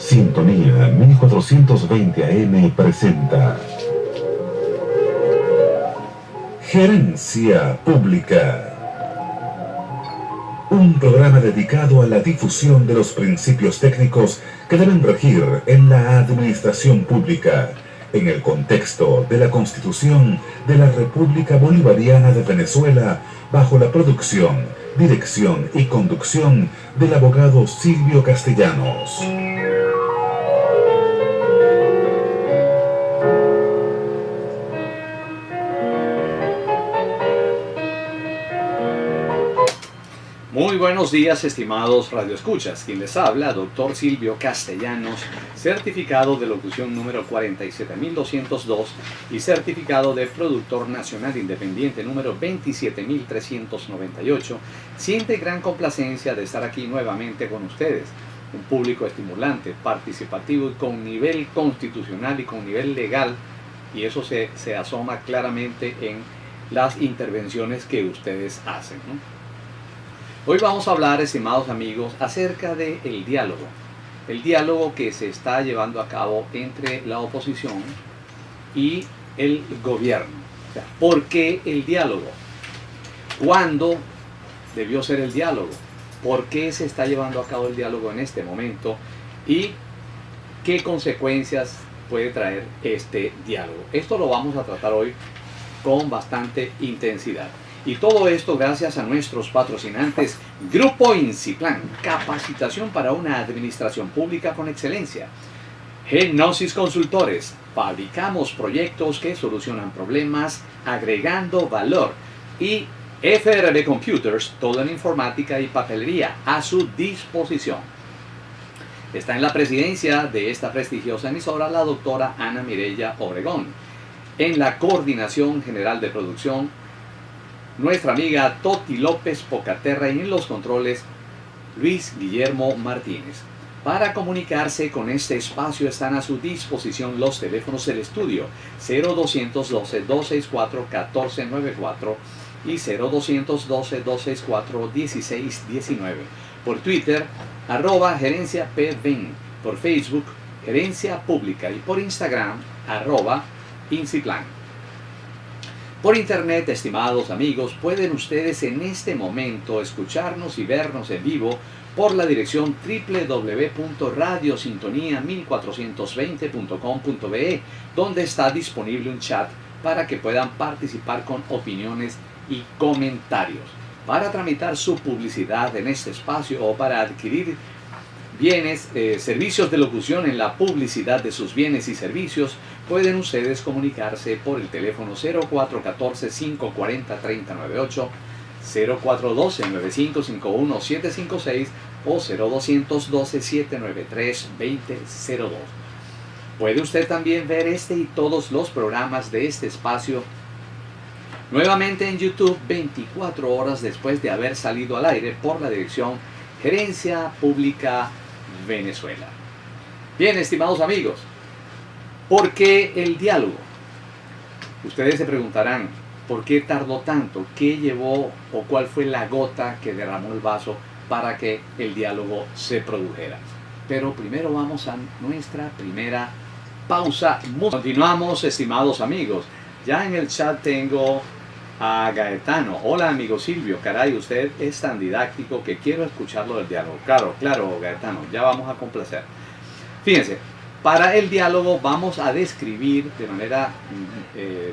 Sintonía 1420 AM presenta Gerencia Pública, un programa dedicado a la difusión de los principios técnicos que deben regir en la administración pública, en el contexto de la Constitución de la República Bolivariana de Venezuela, bajo la producción, dirección y conducción del abogado Silvio Castellanos. Muy buenos días, estimados radioescuchas. Quien les habla, doctor Silvio Castellanos, certificado de locución número 47202 y certificado de productor nacional independiente número 27398. Siente gran complacencia de estar aquí nuevamente con ustedes. Un público estimulante, participativo y con nivel constitucional y con nivel legal, y eso se asoma claramente en las intervenciones que ustedes hacen, ¿no? Hoy vamos a hablar, estimados amigos, acerca del diálogo. El diálogo que se está llevando a cabo entre la oposición y el gobierno. O sea, ¿por qué el diálogo? ¿Cuándo debió ser el diálogo? ¿Por qué se está llevando a cabo el diálogo en este momento? ¿Y qué consecuencias puede traer este diálogo? Esto lo vamos a tratar hoy con bastante intensidad. Y todo esto gracias a nuestros patrocinantes Grupo Inciplan, capacitación para una administración pública con excelencia. Genosis Consultores, fabricamos proyectos que solucionan problemas agregando valor. Y FRB Computers, toda la informática y papelería a su disposición. Está en la presidencia de esta prestigiosa emisora la doctora Ana Mireya Obregón. En la coordinación general de producción, nuestra amiga Toti López Pocaterra, y en los controles Luis Guillermo Martínez. Para comunicarse con este espacio están a su disposición los teléfonos del estudio 0212-264-1494 y 0212-264-1619. Por Twitter, @gerenciapven, por Facebook, Gerencia Pública, y por Instagram, @Inciplan. Por internet, estimados amigos, pueden ustedes en este momento escucharnos y vernos en vivo por la dirección www.radiosintonía1420.com.be, donde está disponible un chat para que puedan participar con opiniones y comentarios. Para tramitar su publicidad en este espacio o para adquirir bienes, servicios de locución en la publicidad de sus bienes y servicios, pueden ustedes comunicarse por el teléfono 0414-540-3098, 0412-9551-756 o 0212-793-2002. Puede usted también ver este y todos los programas de este espacio nuevamente en YouTube 24 horas después de haber salido al aire por la dirección Gerencia Pública Venezuela. Bien, estimados amigos, ¿por qué el diálogo? Ustedes se preguntarán, ¿por qué tardó tanto? ¿Qué llevó o cuál fue la gota que derramó el vaso para que el diálogo se produjera? Pero primero vamos a nuestra primera pausa. Continuamos, estimados amigos. Ya en el chat tengo a Gaetano. Hola, amigo Silvio. Caray, usted es tan didáctico que quiero escucharlo del diálogo. Claro, Gaetano, ya vamos a complacer. Fíjense, para el diálogo vamos a describir de manera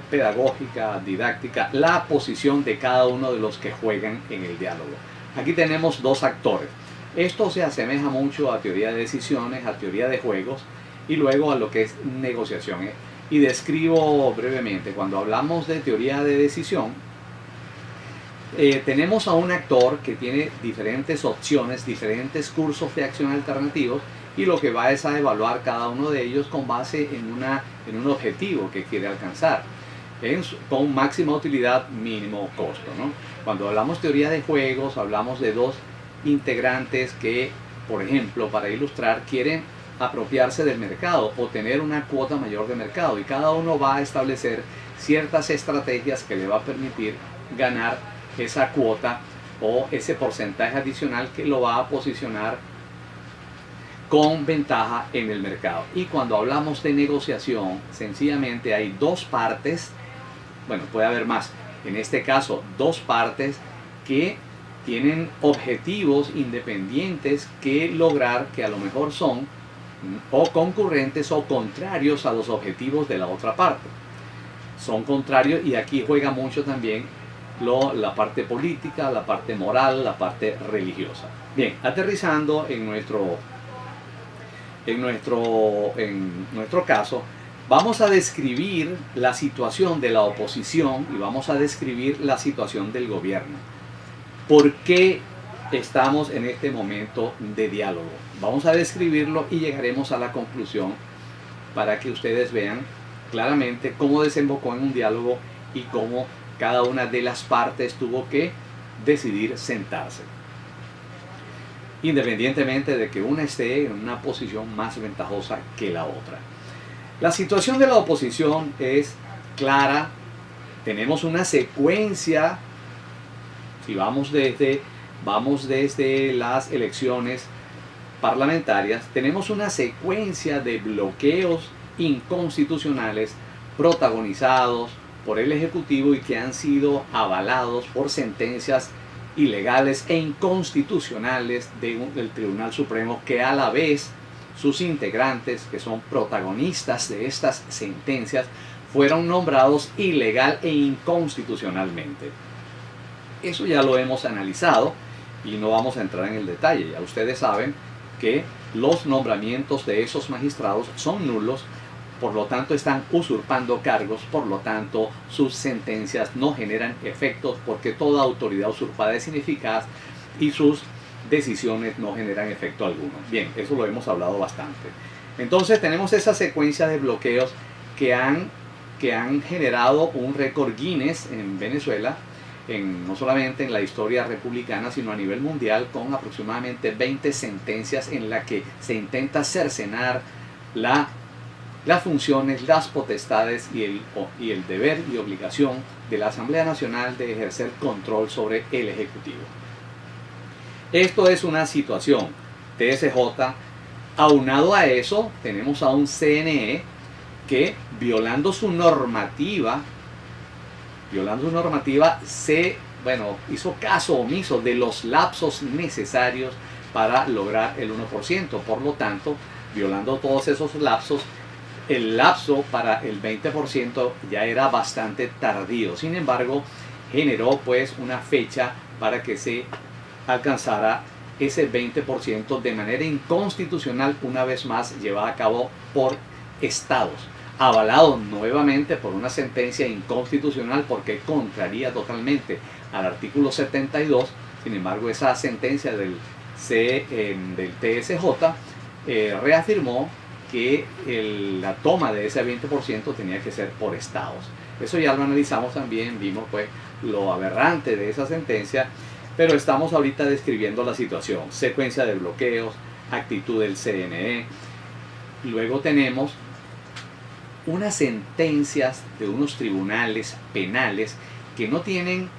pedagógica, didáctica, la posición de cada uno de los que juegan en el diálogo. Aquí tenemos dos actores. Esto se asemeja mucho a teoría de decisiones, a teoría de juegos y luego a lo que es negociación. Y describo brevemente, cuando hablamos de teoría de decisión, tenemos a un actor que tiene diferentes opciones, diferentes cursos de acción alternativos, y lo que va es a evaluar cada uno de ellos con base en un objetivo que quiere alcanzar, con máxima utilidad, mínimo costo, ¿no? Cuando hablamos teoría de juegos, hablamos de dos integrantes que, por ejemplo, para ilustrar, quieren apropiarse del mercado o tener una cuota mayor de mercado, y cada uno va a establecer ciertas estrategias que le va a permitir ganar esa cuota o ese porcentaje adicional que lo va a posicionar con ventaja en el mercado. Y cuando hablamos de negociación, sencillamente hay dos partes, bueno, puede haber más, en este caso dos partes que tienen objetivos independientes que lograr, que a lo mejor son o concurrentes o contrarios a los objetivos de la otra parte. Son contrarios, y aquí juega mucho también la parte política, la parte moral, la parte religiosa. Bien, aterrizando en nuestro caso, vamos a describir la situación de la oposición y vamos a describir la situación del gobierno. ¿Por qué estamos en este momento de diálogo? Vamos a describirlo y llegaremos a la conclusión para que ustedes vean claramente cómo desembocó en un diálogo y cómo cada una de las partes tuvo que decidir sentarse, independientemente de que una esté en una posición más ventajosa que la otra. La situación de la oposición es clara. Tenemos una secuencia. Si vamos desde las elecciones parlamentarias, tenemos una secuencia de bloqueos inconstitucionales protagonizados por el Ejecutivo y que han sido avalados por sentencias ilegales e inconstitucionales del Tribunal Supremo, que a la vez sus integrantes, que son protagonistas de estas sentencias, fueron nombrados ilegal e inconstitucionalmente. Eso ya lo hemos analizado y no vamos a entrar en el detalle. Ya ustedes saben que los nombramientos de esos magistrados son nulos, por lo tanto están usurpando cargos, por lo tanto sus sentencias no generan efectos porque toda autoridad usurpada es ineficaz y sus decisiones no generan efecto alguno. Bien, eso lo hemos hablado bastante. Entonces tenemos esa secuencia de bloqueos que han generado un récord Guinness en Venezuela, no solamente en la historia republicana, sino a nivel mundial, con aproximadamente 20 sentencias en las que se intenta cercenar las funciones, las potestades y el deber y obligación de la Asamblea Nacional de ejercer control sobre el Ejecutivo. Esto es una situación. TSJ, aunado a eso, tenemos a un CNE que, violando su normativa, hizo caso omiso de los lapsos necesarios para lograr el 1%. Por lo tanto, violando todos esos lapsos, el lapso para el 20% ya era bastante tardío. Sin embargo, generó pues una fecha para que se alcanzara ese 20% de manera inconstitucional, una vez más llevada a cabo por estados, avalado nuevamente por una sentencia inconstitucional porque contraría totalmente al artículo 72. Sin embargo, esa sentencia del TSJ reafirmó que la toma de ese 20% tenía que ser por estados. Eso ya lo analizamos también, vimos pues lo aberrante de esa sentencia, pero estamos ahorita describiendo la situación, secuencia de bloqueos, actitud del CNE. Luego tenemos unas sentencias de unos tribunales penales que no tienen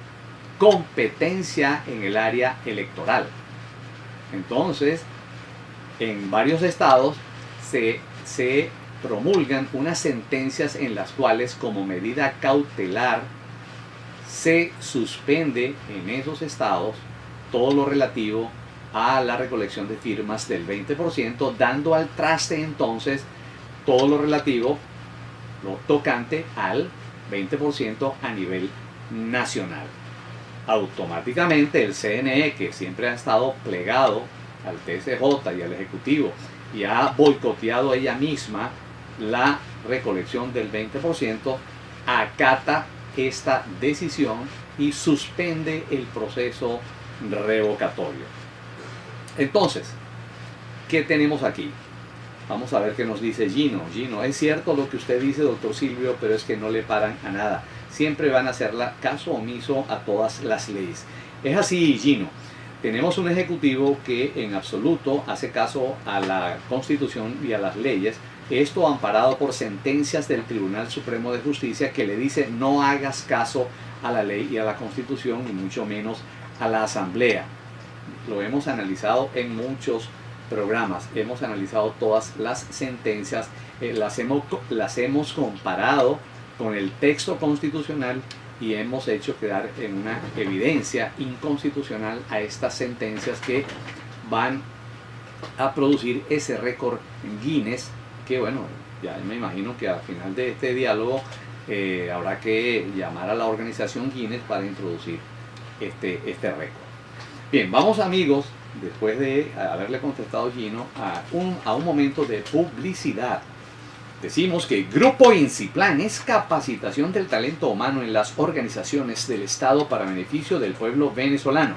competencia en el área electoral. Entonces, en varios estados se promulgan unas sentencias en las cuales, como medida cautelar, se suspende en esos estados todo lo relativo a la recolección de firmas del 20%, dando al traste entonces todo lo relativo, lo tocante al 20% a nivel nacional. Automáticamente el CNE, que siempre ha estado plegado al TSJ y al Ejecutivo y ha boicoteado ella misma la recolección del 20%, acata esta decisión y suspende el proceso revocatorio. Entonces, ¿qué tenemos aquí? Vamos a ver qué nos dice Gino. Gino, es cierto lo que usted dice, doctor Silvio, pero es que no le paran a nada. Siempre van a hacerla caso omiso a todas las leyes. Es así, Gino. Tenemos un ejecutivo que en absoluto hace caso a la Constitución y a las leyes. Esto amparado por sentencias del Tribunal Supremo de Justicia que le dice no hagas caso a la ley y a la Constitución, y mucho menos a la Asamblea. Lo hemos analizado en muchos programas hemos analizado todas las sentencias, las hemos comparado con el texto constitucional y hemos hecho quedar en una evidencia inconstitucional a estas sentencias que van a producir ese récord Guinness, que bueno, ya me imagino que al final de este diálogo habrá que llamar a la organización Guinness para introducir este récord. Bien, vamos amigos, después de haberle contestado Gino, a un momento de publicidad. Decimos que Grupo Inciplan es capacitación del talento humano en las organizaciones del Estado para beneficio del pueblo venezolano.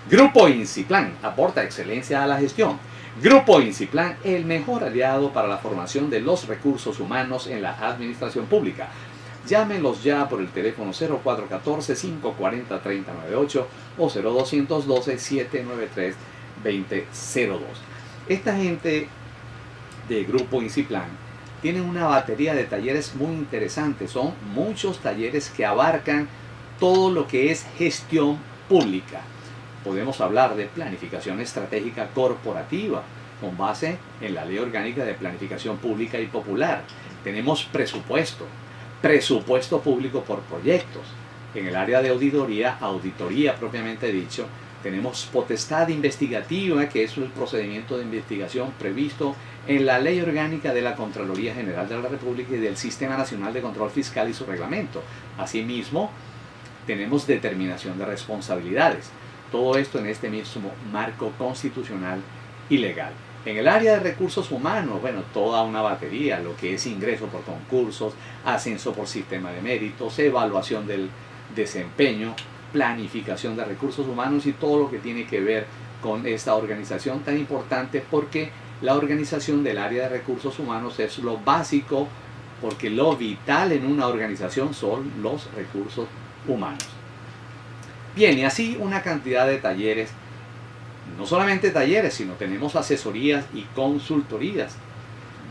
Grupo Inciplan aporta excelencia a la gestión. Grupo Inciplan, el mejor aliado para la formación de los recursos humanos en la administración pública. Llámenlos ya por el teléfono 0414-540-3098 o 0212-793-2002. Esta gente de Grupo Inciplan tienen una batería de talleres muy interesantes. Son muchos talleres que abarcan todo lo que es gestión pública. Podemos hablar de planificación estratégica corporativa con base en la Ley Orgánica de Planificación Pública y Popular. Tenemos presupuesto público por proyectos. En el área de auditoría propiamente dicho, tenemos potestad investigativa, que es el procedimiento de investigación previsto en la Ley Orgánica de la Contraloría General de la República y del Sistema Nacional de Control Fiscal y su reglamento. Asimismo, tenemos determinación de responsabilidades. Todo esto en este mismo marco constitucional y legal. En el área de recursos humanos, bueno, toda una batería, lo que es ingreso por concursos, ascenso por sistema de méritos, evaluación del desempeño, planificación de recursos humanos y todo lo que tiene que ver con esta organización tan importante, porque la organización del área de recursos humanos es lo básico, porque lo vital en una organización son los recursos humanos. Bien, y así una cantidad de talleres, no solamente talleres, sino tenemos asesorías y consultorías.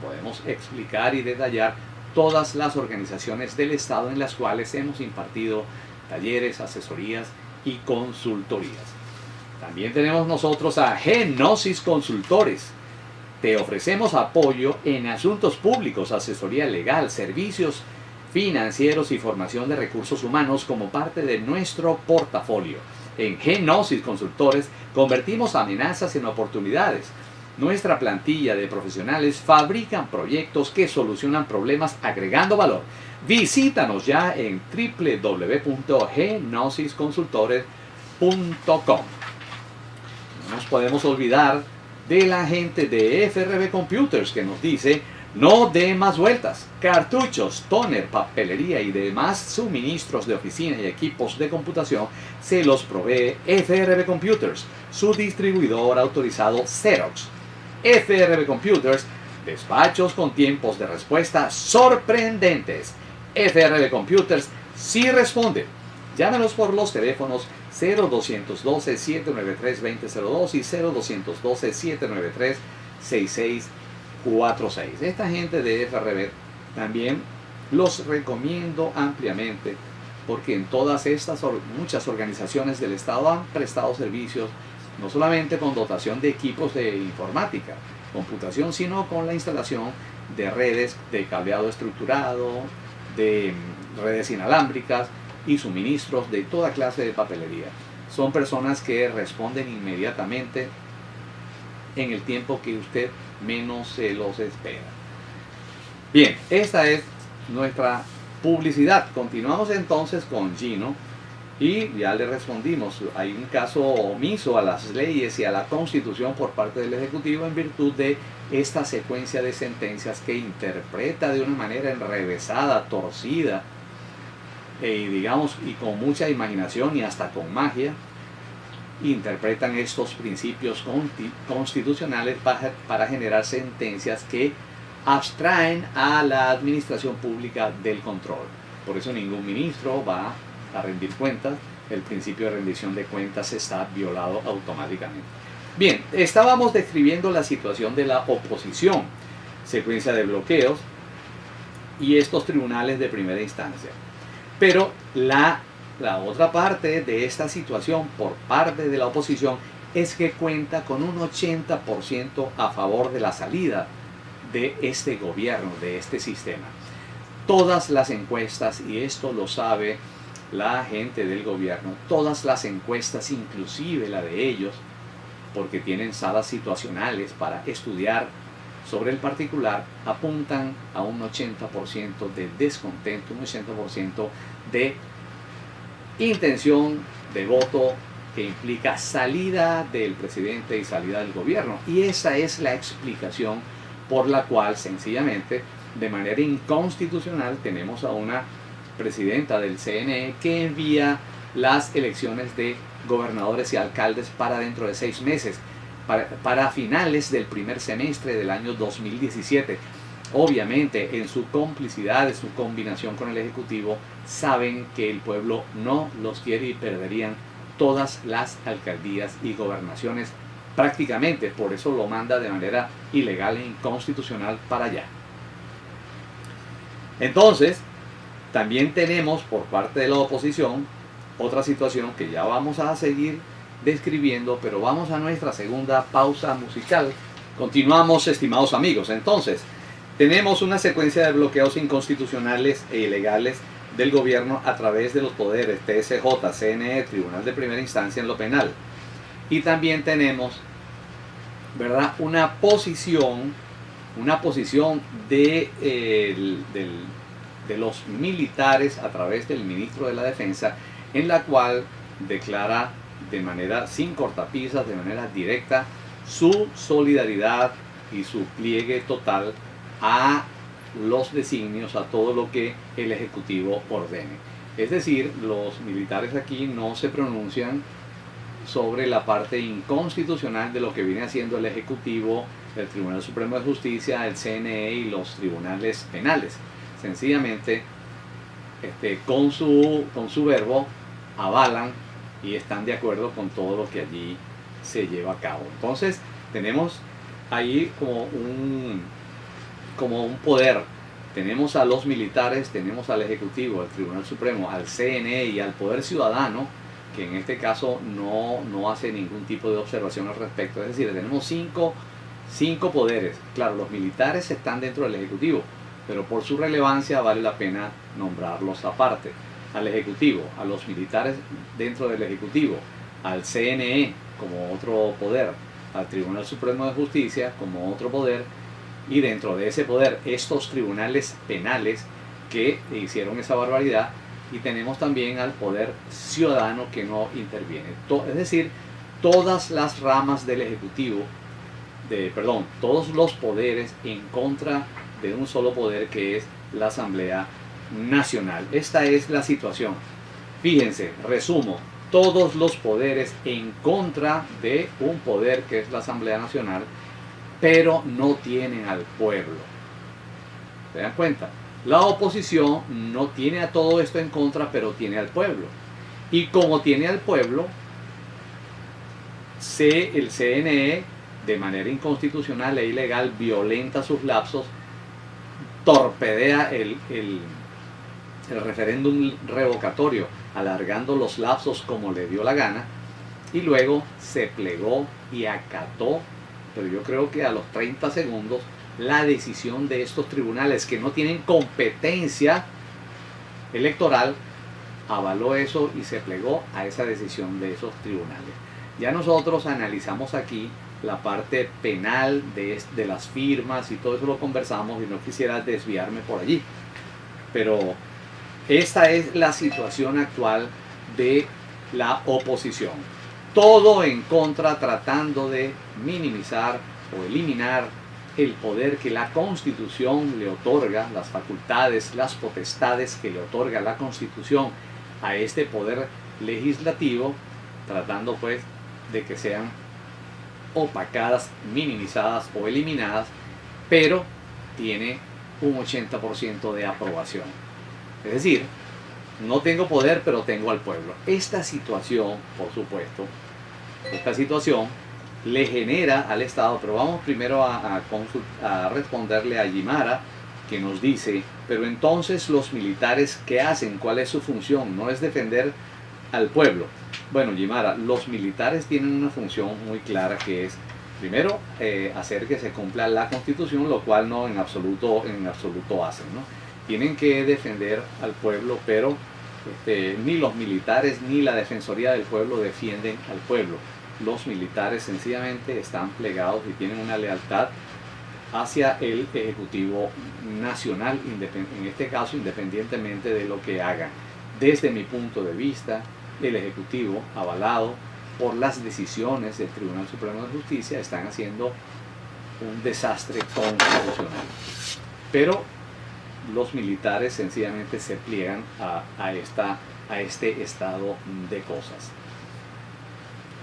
Podemos explicar y detallar todas las organizaciones del Estado en las cuales hemos impartido talleres, asesorías y consultorías. También tenemos nosotros a Genosis Consultores. Te ofrecemos apoyo en asuntos públicos, asesoría legal, servicios financieros y formación de recursos humanos como parte de nuestro portafolio. En Genosis Consultores convertimos amenazas en oportunidades. Nuestra plantilla de profesionales fabrican proyectos que solucionan problemas agregando valor. Visítanos ya en www.genosisconsultores.com. No nos podemos olvidar de la gente de FRB Computers, que nos dice: no dé más vueltas. Cartuchos, tóner, papelería y demás suministros de oficina y equipos de computación se los provee FRB Computers, su distribuidor autorizado Xerox. FRB Computers, despachos con tiempos de respuesta sorprendentes. FRB Computers sí responde. Llámenos por los teléfonos 0212-793-2002 y 0212-793-6646. Esta gente de FRB también los recomiendo ampliamente, porque en todas estas muchas organizaciones del Estado han prestado servicios no solamente con dotación de equipos de informática, computación, sino con la instalación de redes de cableado estructurado, de redes inalámbricas y suministros de toda clase de papelería. Son personas que responden inmediatamente en el tiempo que usted menos se los espera. Bien, esta es nuestra publicidad. Continuamos entonces con Gino y ya le respondimos. Hay un caso omiso a las leyes y a la Constitución por parte del Ejecutivo en virtud de esta secuencia de sentencias que interpreta de una manera enrevesada, torcida, digamos, y con mucha imaginación y hasta con magia, interpretan estos principios constitucionales para generar sentencias que abstraen a la administración pública del control. Por eso ningún ministro va a rendir cuentas. El principio de rendición de cuentas está violado automáticamente. Bien, estábamos describiendo la situación de la oposición, secuencia de bloqueos y estos tribunales de primera instancia. Pero la otra parte de esta situación por parte de la oposición es que cuenta con un 80% a favor de la salida de este gobierno, de este sistema. Todas las encuestas, y esto lo sabe la gente del gobierno, todas las encuestas, inclusive la de ellos, porque tienen salas situacionales para estudiar sobre el particular, apuntan a un 80% de descontento, un 80% de intención de voto que implica salida del presidente y salida del gobierno. Y esa es la explicación por la cual sencillamente, de manera inconstitucional, tenemos a una presidenta del CNE que envía las elecciones de gobernadores y alcaldes para dentro de 6 meses, para finales del primer semestre del año 2017. Obviamente, en su complicidad, en su combinación con el Ejecutivo, saben que el pueblo no los quiere y perderían todas las alcaldías y gobernaciones prácticamente. Por eso lo manda de manera ilegal e inconstitucional para allá. Entonces, también tenemos por parte de la oposición otra situación que ya vamos a seguir describiendo, pero vamos a nuestra segunda pausa musical. Continuamos, estimados amigos. Entonces, tenemos una secuencia de bloqueos inconstitucionales e ilegales del gobierno a través de los poderes TSJ, CNE, Tribunal de Primera Instancia en lo penal. Y también tenemos, ¿verdad?, una posición de los militares a través del ministro de la Defensa, en la cual declara de manera sin cortapisas, de manera directa, su solidaridad y su pliegue total a los designios, a todo lo que el Ejecutivo ordene. Es decir, los militares aquí no se pronuncian sobre la parte inconstitucional de lo que viene haciendo el Ejecutivo, el Tribunal Supremo de Justicia, el CNE y los tribunales penales. Sencillamente, con su verbo, avalan y están de acuerdo con todo lo que allí se lleva a cabo. Entonces, tenemos ahí como un poder. Tenemos a los militares, tenemos al Ejecutivo, al Tribunal Supremo, al CNE y al Poder Ciudadano, que en este caso no hace ningún tipo de observación al respecto. Es decir, tenemos cinco poderes. Claro, los militares están dentro del Ejecutivo, pero por su relevancia vale la pena nombrarlos aparte. Al Ejecutivo, a los militares dentro del Ejecutivo, al CNE como otro poder, al Tribunal Supremo de Justicia como otro poder, y dentro de ese poder estos tribunales penales que hicieron esa barbaridad, y tenemos también al poder ciudadano que no interviene. Es decir, todas las ramas del Ejecutivo, todos los poderes en contra de un solo poder que es la Asamblea Nacional. Esta es la situación. Fíjense, resumo, todos los poderes en contra de un poder que es la Asamblea Nacional, pero no tienen al pueblo. ¿Se dan cuenta? La oposición no tiene a todo esto en contra, pero tiene al pueblo. Y como tiene al pueblo, el CNE, de manera inconstitucional e ilegal, violenta sus lapsos, torpedea el referéndum revocatorio, alargando los lapsos como le dio la gana, y luego se plegó y acató, pero yo creo que a los 30 segundos, la decisión de estos tribunales que no tienen competencia electoral, avaló eso y se plegó a esa decisión de esos tribunales. Ya nosotros analizamos aquí la parte penal de las firmas y todo eso lo conversamos, y no quisiera desviarme por allí, pero esta es la situación actual de la oposición. Todo en contra, tratando de minimizar o eliminar el poder que la Constitución le otorga, las facultades, las potestades que le otorga la Constitución a este poder legislativo, tratando pues de que sean opacadas, minimizadas o eliminadas, pero tiene un 80% de aprobación. Es decir, no tengo poder, pero tengo al pueblo. Esta situación, por supuesto, le genera al Estado, pero vamos primero a responderle a Yimara, que nos dice, pero entonces los militares, ¿qué hacen? ¿Cuál es su función? ¿No es defender al pueblo. Bueno, Guimara, los militares tienen una función muy clara que es, primero, hacer que se cumpla la Constitución, lo cual no en absoluto hacen, ¿no? Tienen que defender al pueblo, pero ni los militares ni la Defensoría del Pueblo defienden al pueblo. Los militares sencillamente están plegados y tienen una lealtad hacia el Ejecutivo Nacional, en este caso independientemente de lo que hagan. Desde mi punto de vista, el Ejecutivo, avalado por las decisiones del Tribunal Supremo de Justicia, están haciendo un desastre constitucional. Pero los militares sencillamente se pliegan a este estado de cosas.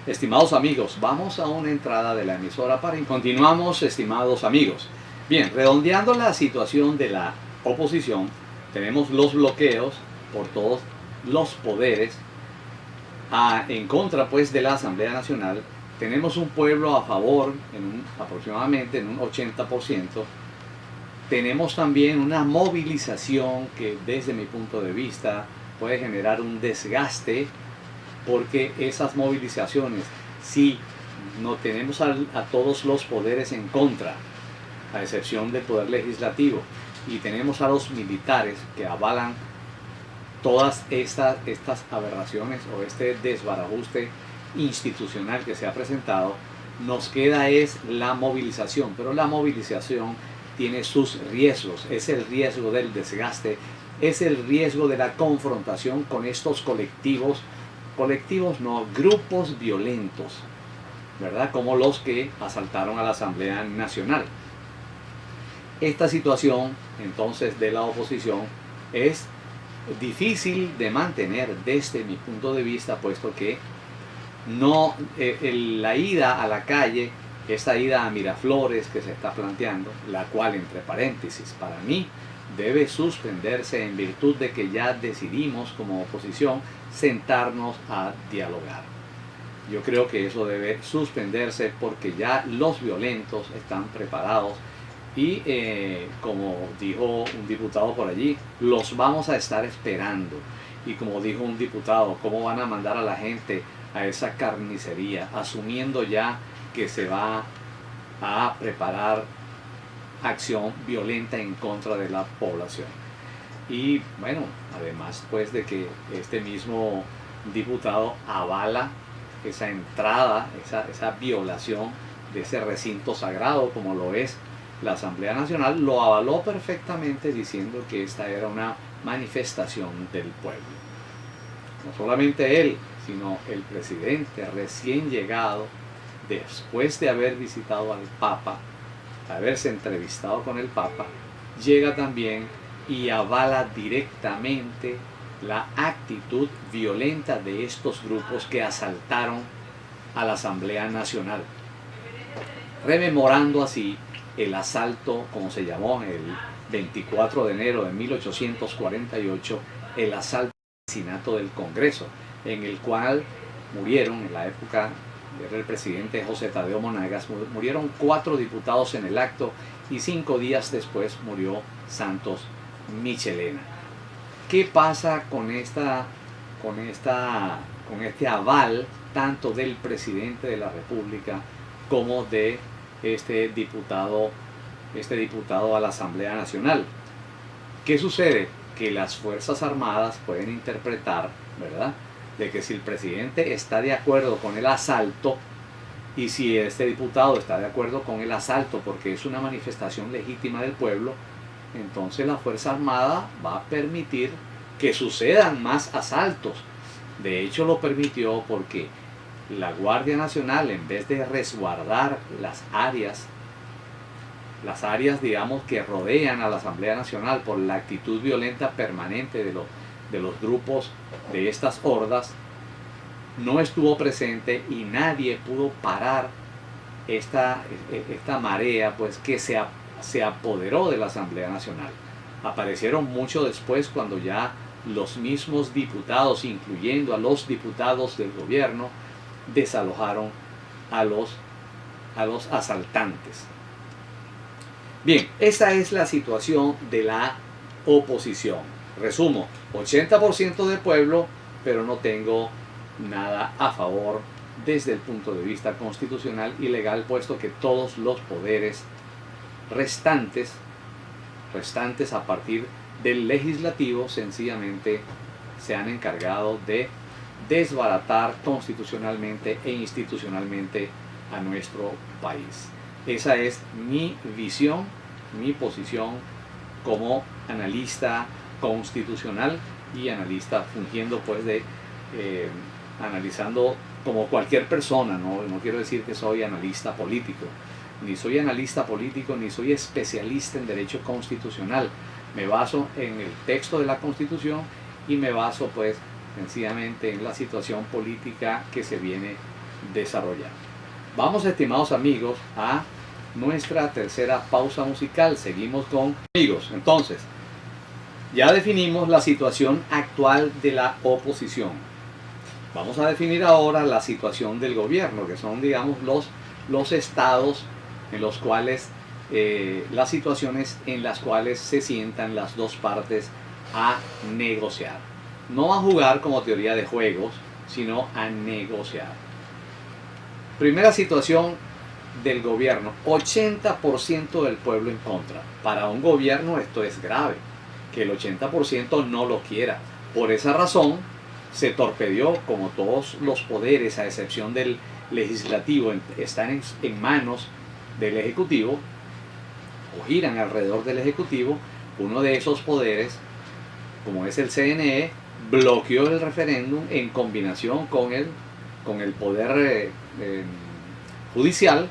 Estimados amigos, vamos a una entrada de la emisora para continuamos, estimados amigos. Bien, redondeando la situación de la oposición, tenemos los bloqueos por todos los poderes en contra pues de la Asamblea Nacional. Tenemos un pueblo a favor aproximadamente en un 80%. Tenemos también una movilización que desde mi punto de vista puede generar un desgaste, porque esas movilizaciones, si no tenemos a todos los poderes en contra, a excepción del poder legislativo, y tenemos a los militares que avalan todas estas aberraciones o este desbarajuste institucional que se ha presentado, nos queda es la movilización, pero la movilización tiene sus riesgos. Es el riesgo del desgaste, es el riesgo de la confrontación con estos colectivos no, grupos violentos, ¿verdad? Como los que asaltaron a la Asamblea Nacional. Esta situación, entonces, de la oposición es difícil de mantener desde mi punto de vista, puesto que la ida a la calle, esta ida a Miraflores que se está planteando, la cual, entre paréntesis, para mí debe suspenderse en virtud de que ya decidimos como oposición sentarnos a dialogar. Yo creo que eso debe suspenderse porque ya los violentos están preparados y como dijo un diputado por allí, los vamos a estar esperando. Y como dijo un diputado, ¿cómo van a mandar a la gente a esa carnicería asumiendo ya que se va a preparar acción violenta en contra de la población? Y bueno, además pues de que este mismo diputado avala esa entrada, esa violación de ese recinto sagrado como lo es la Asamblea Nacional, lo avaló perfectamente diciendo que esta era una manifestación del pueblo. No solamente él, sino el presidente recién llegado, después de haber visitado al Papa, haberse entrevistado con el Papa, llega también y avala directamente la actitud violenta de estos grupos que asaltaron a la Asamblea Nacional, rememorando así el asalto, como se llamó el 24 de enero de 1848, el asalto al asesinato del Congreso, en el cual murieron, en la época era el presidente José Tadeo Monagas, murieron 4 diputados en el acto y 5 días después murió Santos Michelena. ¿Qué pasa con este aval tanto del presidente de la República como de este diputado a la Asamblea Nacional? ¿Qué sucede? Que las Fuerzas Armadas pueden interpretar, ¿verdad?, de que si el presidente está de acuerdo con el asalto y si este diputado está de acuerdo con el asalto porque es una manifestación legítima del pueblo, entonces la Fuerza Armada va a permitir que sucedan más asaltos. De hecho lo permitió porque la Guardia Nacional, en vez de resguardar las áreas digamos que rodean a la Asamblea Nacional por la actitud violenta permanente de los grupos de estas hordas, no estuvo presente y nadie pudo parar esta marea pues que se apoderó de la Asamblea Nacional. Aparecieron mucho después, cuando ya los mismos diputados, incluyendo a los diputados del gobierno, desalojaron a los asaltantes. Bien, esa es la situación de la oposición. Resumo, 80% del pueblo pero no tengo nada a favor desde el punto de vista constitucional y legal, puesto que todos los poderes restantes a partir del legislativo sencillamente se han encargado de desbaratar constitucionalmente e institucionalmente a nuestro país. Esa es mi visión, mi posición como analista constitucional y analista fungiendo pues de analizando como cualquier persona, no quiero decir que soy analista político, ni soy analista político, ni soy especialista en derecho constitucional. Me baso en el texto de la Constitución y me baso pues sencillamente en la situación política que se viene desarrollando. Vamos, estimados amigos, a nuestra tercera pausa musical. Seguimos con amigos. Entonces, ya definimos la situación actual de la oposición. Vamos a definir ahora la situación del gobierno, que son, digamos, los estados en los cuales, las situaciones en las cuales se sientan las dos partes a negociar. No a jugar como teoría de juegos, sino a negociar. Primera situación del gobierno, 80% del pueblo en contra. Para un gobierno esto es grave, que el 80% no lo quiera. Por esa razón se torpedeó, como todos los poderes, a excepción del legislativo, están en manos del ejecutivo o giran alrededor del ejecutivo. Uno de esos poderes, como es el CNE, bloqueó el referéndum en combinación con el poder judicial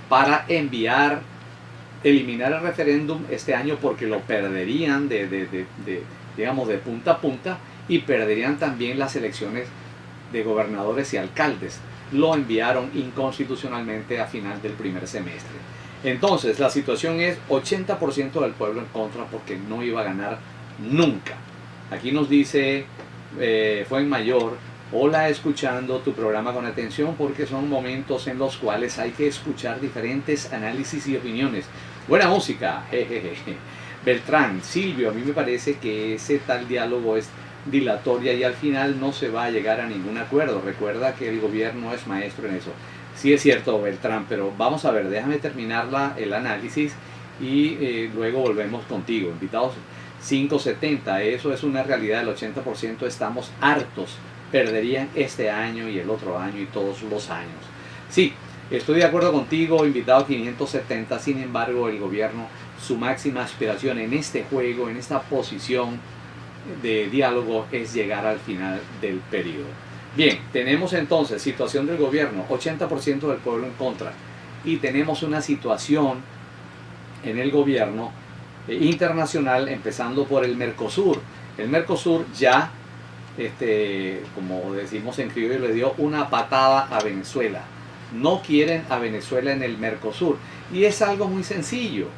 para eliminar el referéndum este año, porque lo perderían digamos, de punta a punta, y perderían también las elecciones de gobernadores y alcaldes. Lo enviaron inconstitucionalmente a final del primer semestre. Entonces la situación es 80% del pueblo en contra, porque no iba a ganar nunca. Aquí nos dice Fuenmayor: hola, escuchando tu programa con atención porque son momentos en los cuales hay que escuchar diferentes análisis y opiniones. Buena música, jejeje. Beltrán: Silvio, a mí me parece que ese tal diálogo es dilatoria y al final no se va a llegar a ningún acuerdo. Recuerda que el gobierno es maestro en eso. Sí es cierto, Beltrán, pero vamos a ver, déjame terminar el análisis y luego volvemos contigo. Invitados 570, eso es una realidad, el 80% estamos hartos, perderían este año y el otro año y todos los años. Sí, estoy de acuerdo contigo, invitado 570, sin embargo el gobierno, su máxima aspiración en este juego, en esta posición de diálogo, es llegar al final del periodo. Bien, tenemos entonces situación del gobierno, 80% del pueblo en contra, y tenemos una situación en el gobierno internacional, empezando por el Mercosur. El Mercosur ya, como decimos en criollo, le dio una patada a Venezuela. No quieren a Venezuela en el Mercosur, y es algo muy sencillo.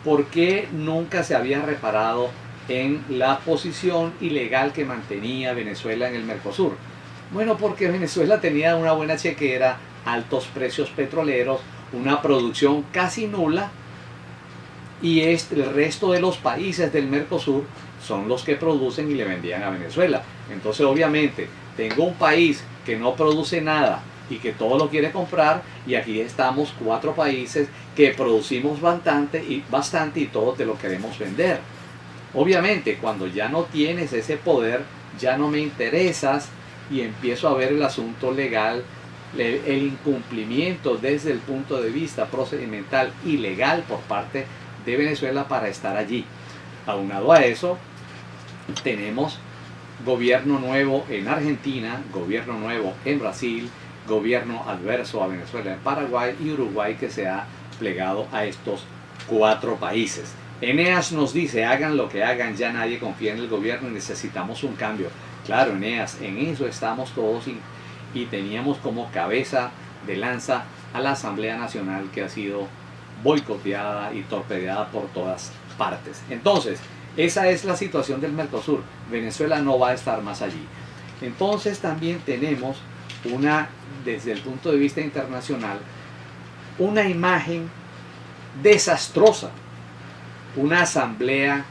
¿Por qué nunca se había reparado en la posición ilegal que mantenía Venezuela en el Mercosur? Bueno, porque Venezuela tenía una buena chequera, altos precios petroleros, una producción casi nula, y el resto de los países del Mercosur son los que producen y le vendían a Venezuela. Entonces, obviamente, tengo un país que no produce nada y que todo lo quiere comprar, y aquí estamos 4 países que producimos bastante y todo te lo queremos vender. Obviamente, cuando ya no tienes ese poder, ya no me interesas, y empiezo a ver el asunto legal, el incumplimiento desde el punto de vista procedimental y legal por parte de Venezuela para estar allí. Aunado a eso, tenemos gobierno nuevo en Argentina, gobierno nuevo en Brasil, gobierno adverso a Venezuela en Paraguay y Uruguay, que se ha plegado a estos 4 países. Eneas nos dice: hagan lo que hagan, ya nadie confía en el gobierno y necesitamos un cambio. Claro, Eneas, en eso estamos todos, y teníamos como cabeza de lanza a la Asamblea Nacional, que ha sido boicoteada y torpedeada por todas partes. Entonces, esa es la situación del Mercosur. Venezuela no va a estar más allí. Entonces también tenemos desde el punto de vista internacional, una imagen desastrosa. Una asamblea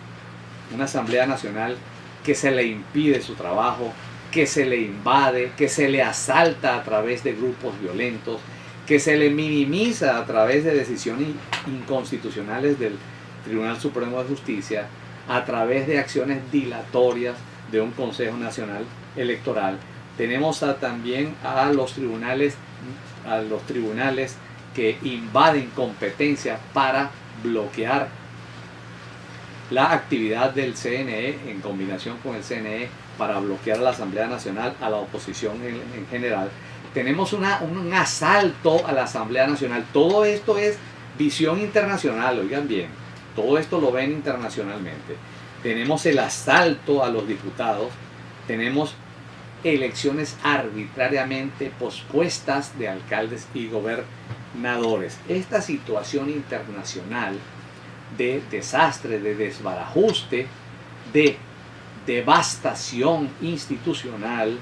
nacional que se le impide su trabajo, que se le invade, que se le asalta a través de grupos violentos, que se le minimiza a través de decisiones inconstitucionales del Tribunal Supremo de Justicia, a través de acciones dilatorias de un Consejo Nacional Electoral. Tenemos también a los tribunales que invaden competencias para bloquear la actividad del CNE en combinación con el CNE para bloquear a la Asamblea Nacional, a la oposición en general. Tenemos un asalto a la Asamblea Nacional. Todo esto es visión internacional, oigan bien, todo esto lo ven internacionalmente. Tenemos el asalto a los diputados, tenemos elecciones arbitrariamente pospuestas de alcaldes y gobernadores. Esta situación internacional de desastre, de desbarajuste, de devastación institucional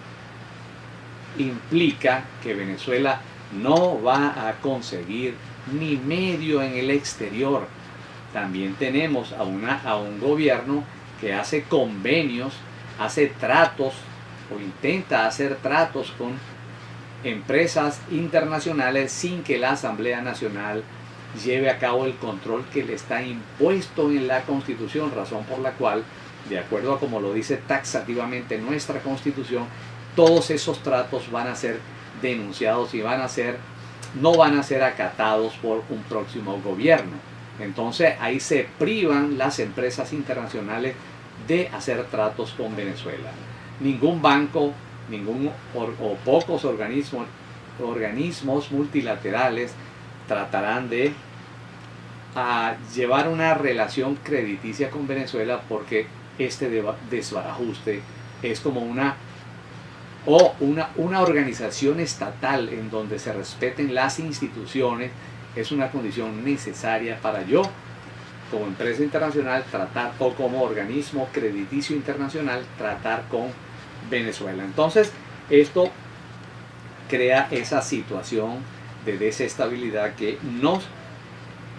implica que Venezuela no va a conseguir ni medio en el exterior. También tenemos a un gobierno que hace convenios, hace tratos o intenta hacer tratos con empresas internacionales sin que la Asamblea Nacional lleve a cabo el control que le está impuesto en la Constitución, razón por la cual, de acuerdo a como lo dice taxativamente nuestra Constitución, todos esos tratos van a ser denunciados y no van a ser acatados por un próximo gobierno. Entonces ahí se privan las empresas internacionales de hacer tratos con Venezuela. Ningún banco, o pocos organismos multilaterales tratarán de llevar una relación crediticia con Venezuela, porque este desbarajuste es como una organización estatal en donde se respeten las instituciones. Es una condición necesaria para yo, como empresa internacional, tratar, o como organismo crediticio internacional, tratar con Venezuela. Entonces, esto crea esa situación de desestabilidad que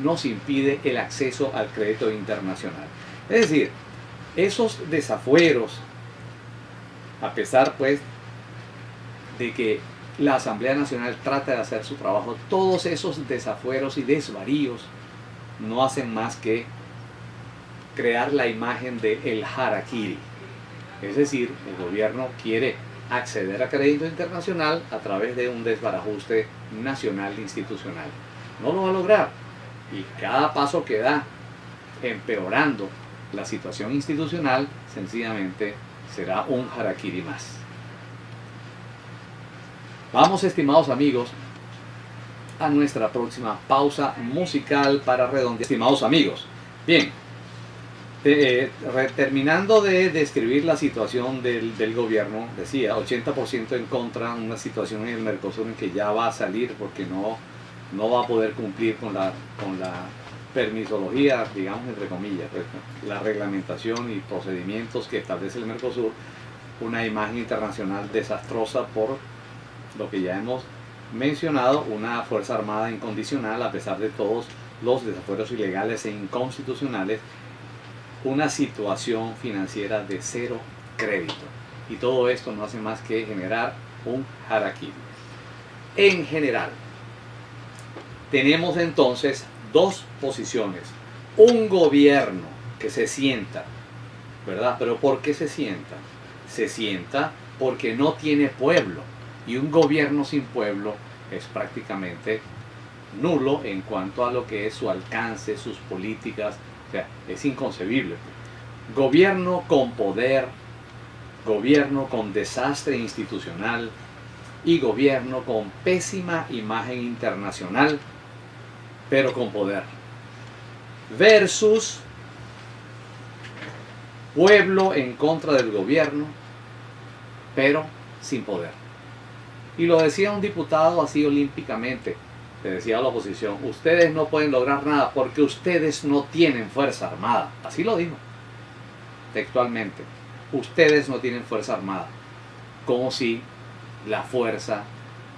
nos impide el acceso al crédito internacional. Es decir, esos desafueros, a pesar pues de que la Asamblea Nacional trata de hacer su trabajo, todos esos desafueros y desvaríos no hacen más que crear la imagen del harakiri. Es decir, el gobierno quiere acceder a crédito internacional a través de un desbarajuste nacional institucional. No lo va a lograr, y cada paso que da empeorando la situación institucional sencillamente será un harakiri más. Vamos, estimados amigos, a nuestra próxima pausa musical para redondear. Estimados amigos, bien, terminando de describir la situación del gobierno, decía 80% en contra, una situación en el Mercosur en que ya va a salir porque no va a poder cumplir con la permisología, digamos entre comillas, pues, la reglamentación y procedimientos que establece el Mercosur, una imagen internacional desastrosa por lo que ya hemos mencionado, una fuerza armada incondicional a pesar de todos los desafueros ilegales e inconstitucionales, una situación financiera de cero crédito, y todo esto no hace más que generar un harakiri. En general, tenemos entonces dos posiciones: un gobierno que se sienta, ¿verdad? Pero ¿por qué se sienta? Se sienta porque no tiene pueblo, y un gobierno sin pueblo es prácticamente nulo en cuanto a lo que es su alcance, sus políticas. O sea, es inconcebible. Gobierno con poder, gobierno con desastre institucional y gobierno con pésima imagen internacional, pero con poder. Versus pueblo en contra del gobierno, pero sin poder. Y lo decía un diputado así olímpicamente, le decía a la oposición: ustedes no pueden lograr nada porque ustedes no tienen fuerza armada. Así lo dijo, textualmente: ustedes no tienen fuerza armada. Como si la fuerza,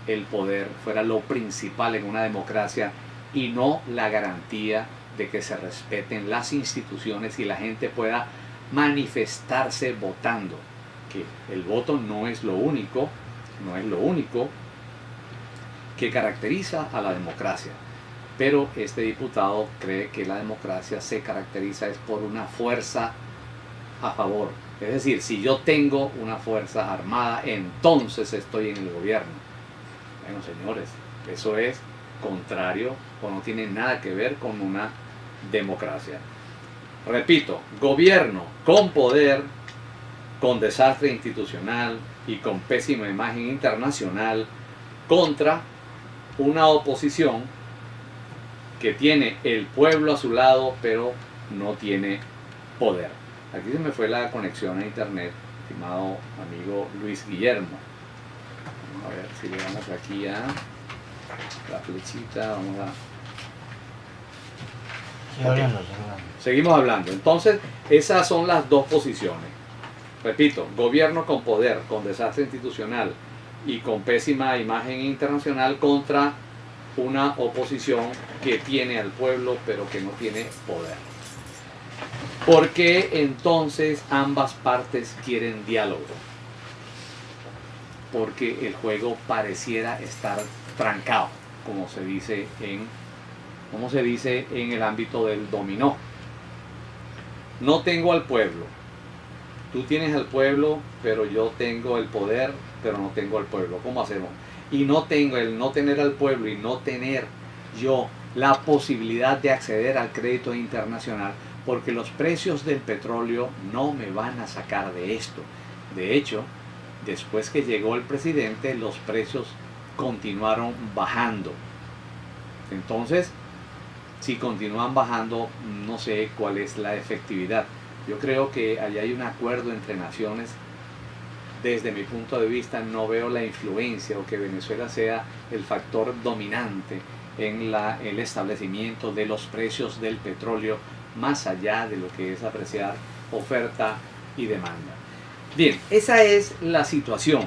el poder, fuera lo principal en una democracia y no la garantía de que se respeten las instituciones y la gente pueda manifestarse votando, que el voto no es lo único que caracteriza a la democracia. Pero este diputado cree que la democracia se caracteriza es por una fuerza a favor. Es decir, si yo tengo una fuerza armada, entonces estoy en el gobierno. Bueno, señores, eso es contrario o no tiene nada que ver con una democracia. Repito, gobierno con poder, con desastre institucional y con pésima imagen internacional contra una oposición que tiene el pueblo a su lado pero no tiene poder. Aquí se me fue la conexión a internet, estimado amigo Luis Guillermo. Vamos a ver si le damos aquí a la flechita, vamos a... Seguimos hablando. Entonces, esas son las dos posiciones. Repito, gobierno con poder, con desastre institucional y con pésima imagen internacional contra una oposición que tiene al pueblo pero que no tiene poder. ¿Por qué entonces ambas partes quieren diálogo? Porque el juego pareciera estar trancado, como se dice en el ámbito del dominó. No tengo al pueblo. Tú tienes al pueblo, pero yo tengo el poder, pero no tengo al pueblo. ¿Cómo hacemos? Y no tengo el no tener al pueblo y no tener yo la posibilidad de acceder al crédito internacional, porque los precios del petróleo no me van a sacar de esto. De hecho, después que llegó el presidente, los precios continuaron bajando. Entonces, si continúan bajando, no sé cuál es la efectividad. Yo creo que allá hay un acuerdo entre naciones. Desde mi punto de vista, no veo la influencia o que Venezuela sea el factor dominante en el establecimiento de los precios del petróleo, más allá de lo que es apreciar oferta y demanda. Bien, esa es la situación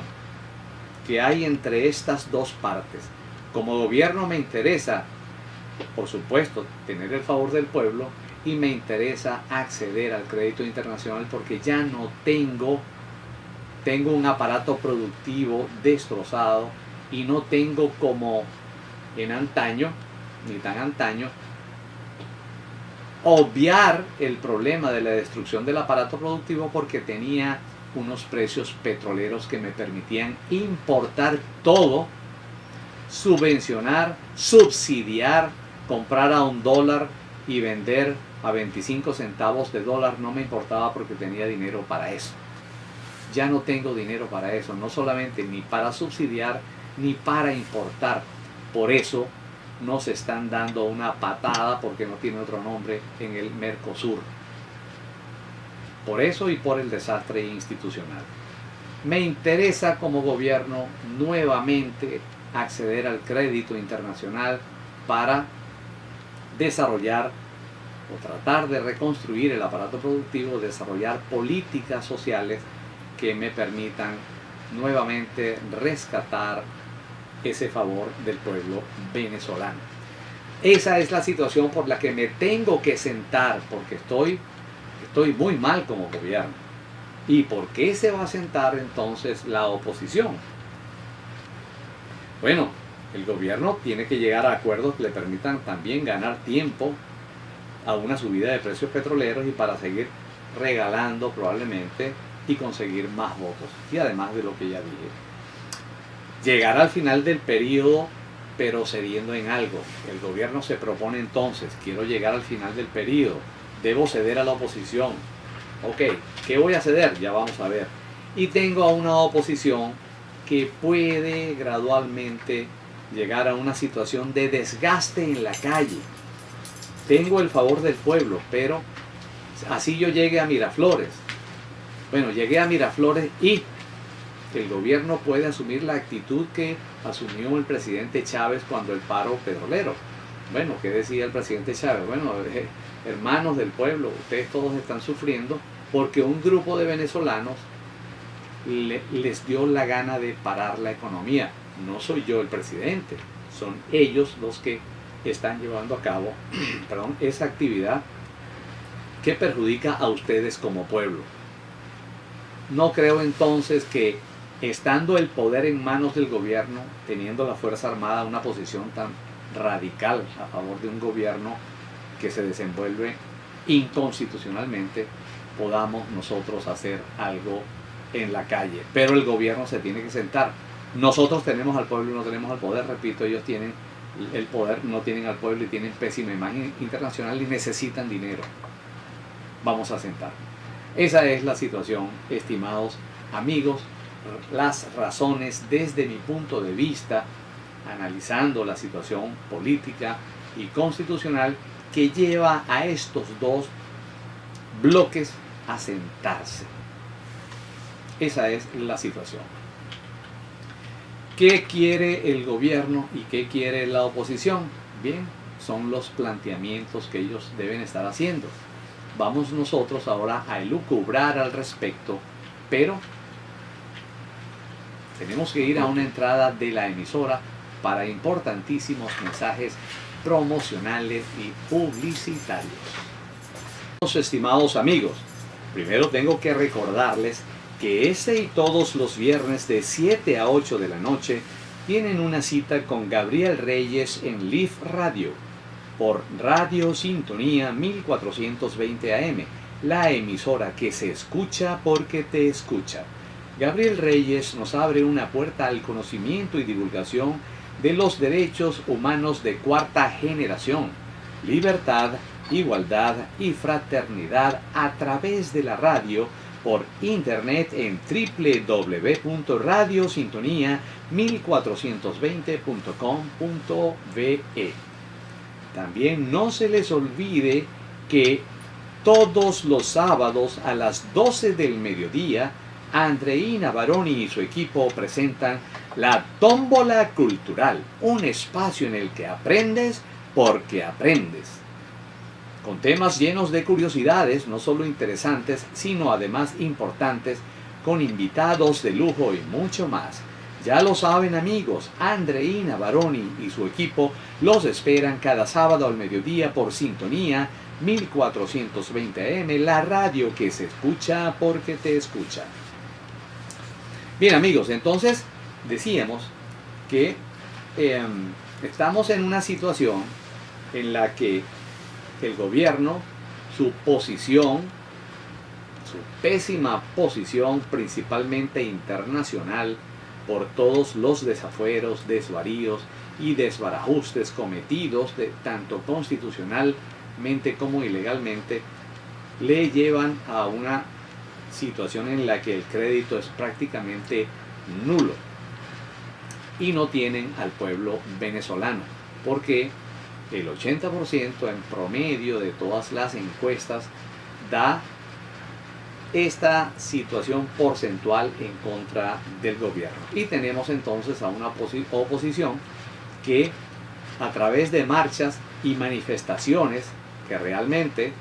que hay entre estas dos partes. Como gobierno me interesa, por supuesto, tener el favor del pueblo y me interesa acceder al crédito internacional porque ya no tengo un aparato productivo destrozado y no tengo como en antaño, ni tan antaño, obviar el problema de la destrucción del aparato productivo porque tenía unos precios petroleros que me permitían importar todo, subvencionar, subsidiar, comprar a $1 y vender a 25 centavos de dólar. No me importaba porque tenía dinero para eso. Ya no tengo dinero para eso, no solamente ni para subsidiar ni para importar. Por eso nos están dando una patada, porque no tiene otro nombre, en el Mercosur. Por eso y por el desastre institucional. Me interesa como gobierno nuevamente acceder al crédito internacional para desarrollar o tratar de reconstruir el aparato productivo, desarrollar políticas sociales que me permitan nuevamente rescatar ese favor del pueblo venezolano. Esa es la situación por la que me tengo que sentar, porque estoy muy mal como gobierno. ¿Y por qué se va a sentar entonces la oposición? Bueno, el gobierno tiene que llegar a acuerdos que le permitan también ganar tiempo a una subida de precios petroleros y para seguir regalando probablemente y conseguir más votos. Y además de lo que ya dije, llegar al final del periodo pero cediendo en algo. El gobierno se propone entonces, quiero llegar al final del periodo, debo ceder a la oposición. Ok, ¿qué voy a ceder? Ya vamos a ver. Y tengo a una oposición que puede gradualmente llegar a una situación de desgaste en la calle. Tengo el favor del pueblo, pero así yo llegue a Miraflores. Bueno, llegué a Miraflores y el gobierno puede asumir la actitud que asumió el presidente Chávez cuando el paro petrolero. Bueno, ¿qué decía el presidente Chávez? Bueno, hermanos del pueblo, ustedes todos están sufriendo porque un grupo de venezolanos les dio la gana de parar la economía. No soy yo el presidente, son ellos los que están llevando a cabo esa actividad que perjudica a ustedes como pueblo. No creo entonces que, estando el poder en manos del gobierno, teniendo la Fuerza Armada una posición tan radical a favor de un gobierno que se desenvuelve inconstitucionalmente, podamos nosotros hacer algo en la calle. Pero el gobierno se tiene que sentar. Nosotros tenemos al pueblo y no tenemos al poder. Repito, ellos tienen el poder, no tienen al pueblo y tienen pésima imagen internacional y necesitan dinero. Vamos a sentar. Esa es la situación, estimados amigos. Las razones desde mi punto de vista, analizando la situación política y constitucional, que lleva a estos dos bloques a sentarse. Esa es la situación. ¿Qué quiere el gobierno y qué quiere la oposición? Bien, son los planteamientos que ellos deben estar haciendo. Vamos nosotros ahora a elucubrar al respecto, pero tenemos que ir a una entrada de la emisora para importantísimos mensajes promocionales y publicitarios. Estimados amigos, primero tengo que recordarles que este y todos los viernes de 7 a 8 de la noche tienen una cita con Gabriel Reyes en Leaf Radio por Radio Sintonía 1420 AM, la emisora que se escucha porque te escucha. Gabriel Reyes nos abre una puerta al conocimiento y divulgación de los derechos humanos de cuarta generación, libertad, igualdad y fraternidad a través de la radio, por internet en www.radiosintonía1420.com.be. También no se les olvide que todos los sábados a las 12 del mediodía, Andreina Baroni y su equipo presentan la Tómbola Cultural, un espacio en el que aprendes porque aprendes, con temas llenos de curiosidades, no solo interesantes, sino además importantes, con invitados de lujo y mucho más. Ya lo saben amigos, Andreina Baroni y su equipo los esperan cada sábado al mediodía por Sintonía 1420 AM, la radio que se escucha porque te escucha. Bien amigos, entonces decíamos que estamos en una situación en la que el gobierno, su posición, su pésima posición, principalmente internacional, por todos los desafueros, desvaríos y desbarajustes cometidos, tanto constitucionalmente como ilegalmente, le llevan a una situación en la que el crédito es prácticamente nulo y no tienen al pueblo venezolano, porque el 80% en promedio de todas las encuestas da esta situación porcentual en contra del gobierno. Y tenemos entonces a una oposición que, a través de marchas y manifestaciones que realmente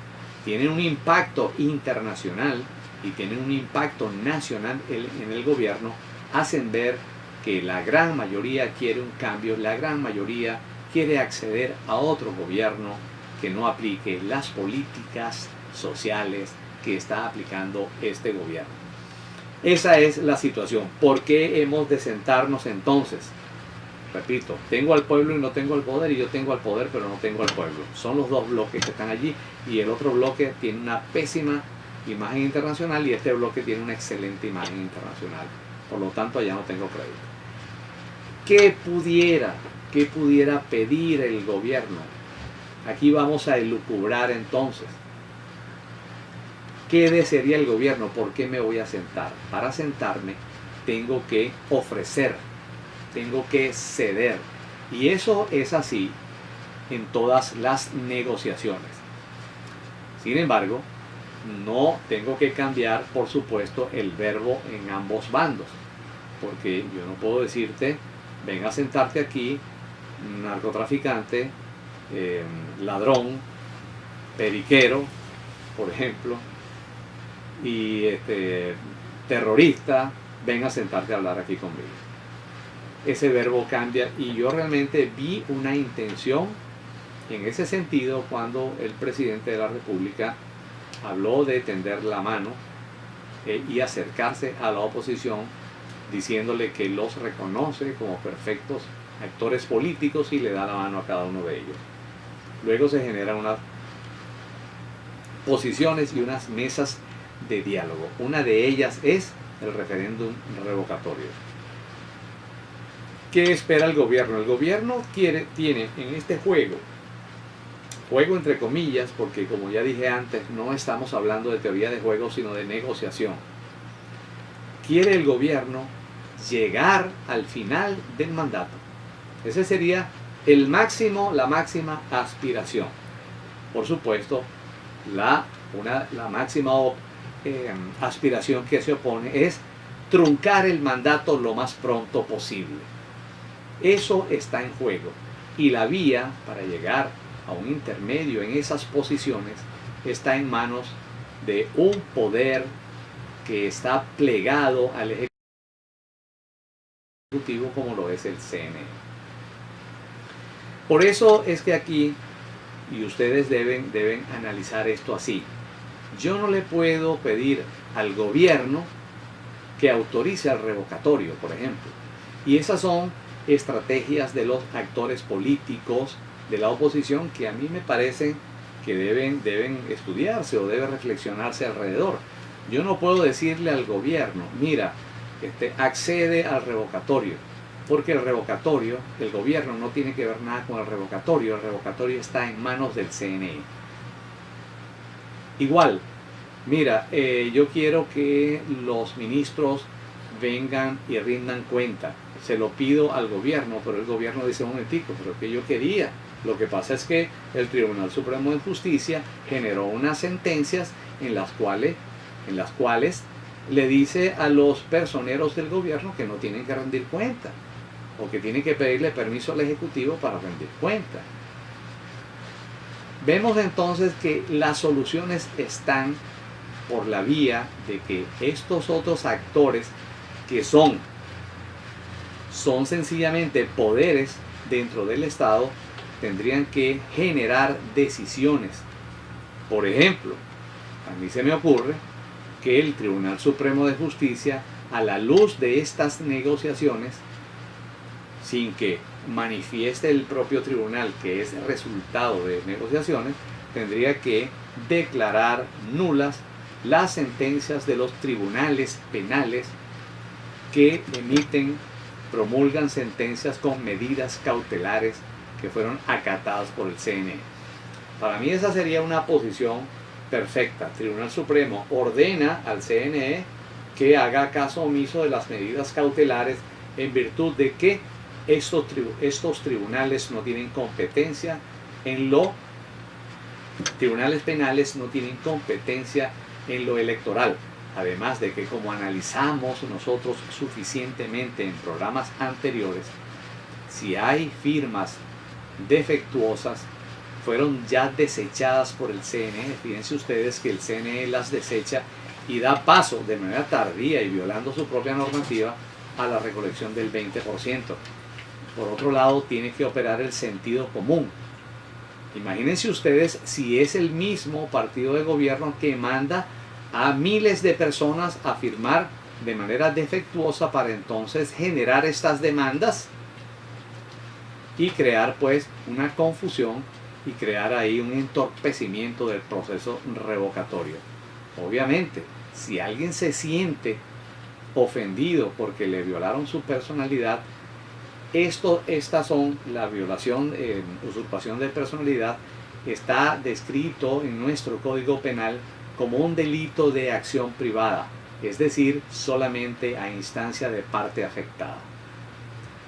tienen un impacto internacional y tienen un impacto nacional en el gobierno, hacen ver que la gran mayoría quiere un cambio, la gran mayoría quiere acceder a otro gobierno que no aplique las políticas sociales que está aplicando este gobierno. Esa es la situación. ¿Por qué hemos de sentarnos entonces? Repito, tengo al pueblo y no tengo el poder, y yo tengo al poder pero no tengo al pueblo. Son los dos bloques que están allí, y el otro bloque tiene una pésima imagen internacional y este bloque tiene una excelente imagen internacional. Por lo tanto, allá no tengo crédito. ¿Qué pudiera pedir el gobierno? Aquí vamos a elucubrar entonces. ¿Qué desearía el gobierno? ¿Por qué me voy a sentar? Para sentarme tengo que ofrecer, tengo que ceder. Y eso es así en todas las negociaciones. Sin embargo, no tengo que cambiar, por supuesto, el verbo en ambos bandos. Porque yo no puedo decirte, ven a sentarte aquí, narcotraficante, ladrón, periquero, por ejemplo, y terrorista, ven a sentarte a hablar aquí conmigo. Ese verbo cambia, y yo realmente vi una intención en ese sentido cuando el presidente de la República habló de tender la mano y acercarse a la oposición, diciéndole que los reconoce como perfectos actores políticos y le da la mano a cada uno de ellos. Luego se generan unas posiciones y unas mesas de diálogo. Una de ellas es el referéndum revocatorio. ¿Qué espera el gobierno? El gobierno tiene en este juego entre comillas, porque como ya dije antes, no estamos hablando de teoría de juego, sino de negociación. Quiere el gobierno llegar al final del mandato. Ese sería la máxima aspiración. Por supuesto, la máxima aspiración que se opone es truncar el mandato lo más pronto posible. Eso está en juego. Y la vía para llegar a un intermedio en esas posiciones está en manos de un poder que está plegado al Ejecutivo, como lo es el CNE. Por eso es que aquí, y ustedes deben analizar esto así, yo no le puedo pedir al gobierno que autorice el revocatorio, por ejemplo. Y esas son estrategias de los actores políticos de la oposición que a mí me parecen que deben estudiarse o debe reflexionarse alrededor. Yo no puedo decirle al gobierno, mira, accede al revocatorio, porque el gobierno no tiene que ver nada con el revocatorio está en manos del CNE. Igual, mira, yo quiero que los ministros vengan y rindan cuenta. Se lo pido al gobierno, pero el gobierno dice, un momentico, pero que yo quería. Lo que pasa es que el Tribunal Supremo de Justicia generó unas sentencias en las cuales le dice a los personeros del gobierno que no tienen que rendir cuenta o que tienen que pedirle permiso al Ejecutivo para rendir cuenta. Vemos entonces que las soluciones están por la vía de que estos otros actores que son sencillamente poderes dentro del Estado tendrían que generar decisiones. Por ejemplo, a mí se me ocurre que el Tribunal Supremo de Justicia, a la luz de estas negociaciones, sin que manifieste el propio tribunal que es resultado de negociaciones, tendría que declarar nulas las sentencias de los tribunales penales que promulgan sentencias con medidas cautelares que fueron acatadas por el CNE. Para mí esa sería una posición perfecta. El Tribunal Supremo ordena al CNE que haga caso omiso de las medidas cautelares en virtud de que estos tribunales no tienen competencia tribunales penales no tienen competencia en lo electoral. Además de que, como analizamos nosotros suficientemente en programas anteriores, si hay firmas defectuosas, fueron ya desechadas por el CNE. Fíjense ustedes que el CNE las desecha y da paso de manera tardía y violando su propia normativa a la recolección del 20%. Por otro lado, tiene que operar el sentido común. Imagínense ustedes si es el mismo partido de gobierno que manda a miles de personas a firmar de manera defectuosa para entonces generar estas demandas y crear pues una confusión y crear ahí un entorpecimiento del proceso revocatorio. Obviamente, si alguien se siente ofendido porque le violaron su personalidad, estas son la violación, usurpación de personalidad, está descrito en nuestro Código Penal como un delito de acción privada, es decir, solamente a instancia de parte afectada.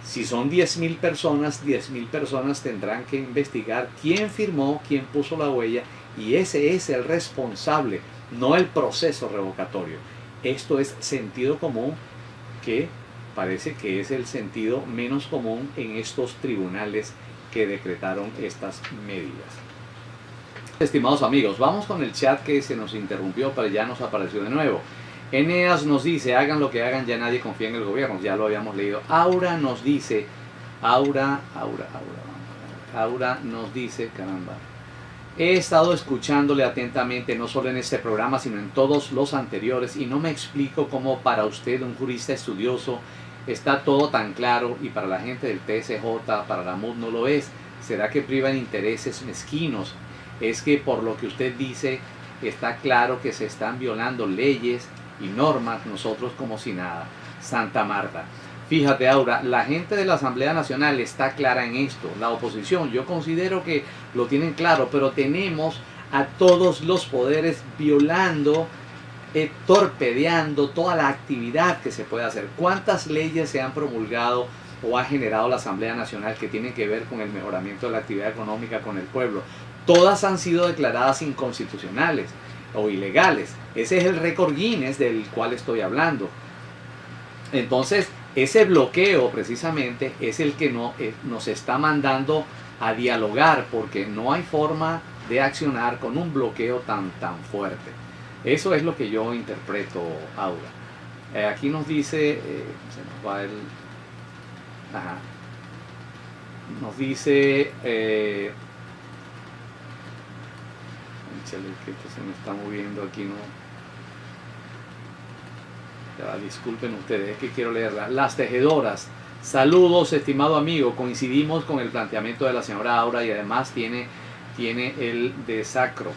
Si son 10.000 personas tendrán que investigar quién firmó, quién puso la huella, y ese es el responsable, no el proceso revocatorio. Esto es sentido común, que parece que es el sentido menos común en estos tribunales que decretaron estas medidas. Estimados amigos, vamos con el chat que se nos interrumpió, pero ya nos apareció de nuevo. Eneas nos dice, hagan lo que hagan, ya nadie confía en el gobierno. Ya lo habíamos leído. Aura nos dice, Aura nos dice, caramba, He estado escuchándole atentamente, no solo en este programa, sino en todos los anteriores, y no me explico cómo para usted, un jurista estudioso, está todo tan claro y para la gente del TSJ, para la MUD no lo es. ¿Será que privan intereses mezquinos? Es que por lo que usted dice, está claro que se están violando leyes y normas, nosotros como si nada. Santa Marta. Fíjate, Aura, la gente de la Asamblea Nacional está clara en esto. La oposición, yo considero que lo tienen claro, pero tenemos a todos los poderes violando, torpedeando toda la actividad que se puede hacer. ¿Cuántas leyes se han promulgado o ha generado la Asamblea Nacional que tienen que ver con el mejoramiento de la actividad económica con el pueblo? Todas han sido declaradas inconstitucionales o ilegales. Ese es el récord Guinness del cual estoy hablando. Entonces, ese bloqueo precisamente es el que nos está mandando a dialogar, porque no hay forma de accionar con un bloqueo tan fuerte. Eso es lo que yo interpreto, Aura. Aquí nos dice, se nos va el... Ajá. Nos dice... que esto se me está moviendo aquí, ¿no? Ya, disculpen ustedes, es que quiero leerla. Las tejedoras. Saludos, estimado amigo. Coincidimos con el planteamiento de la señora Aura y además tiene el desacro.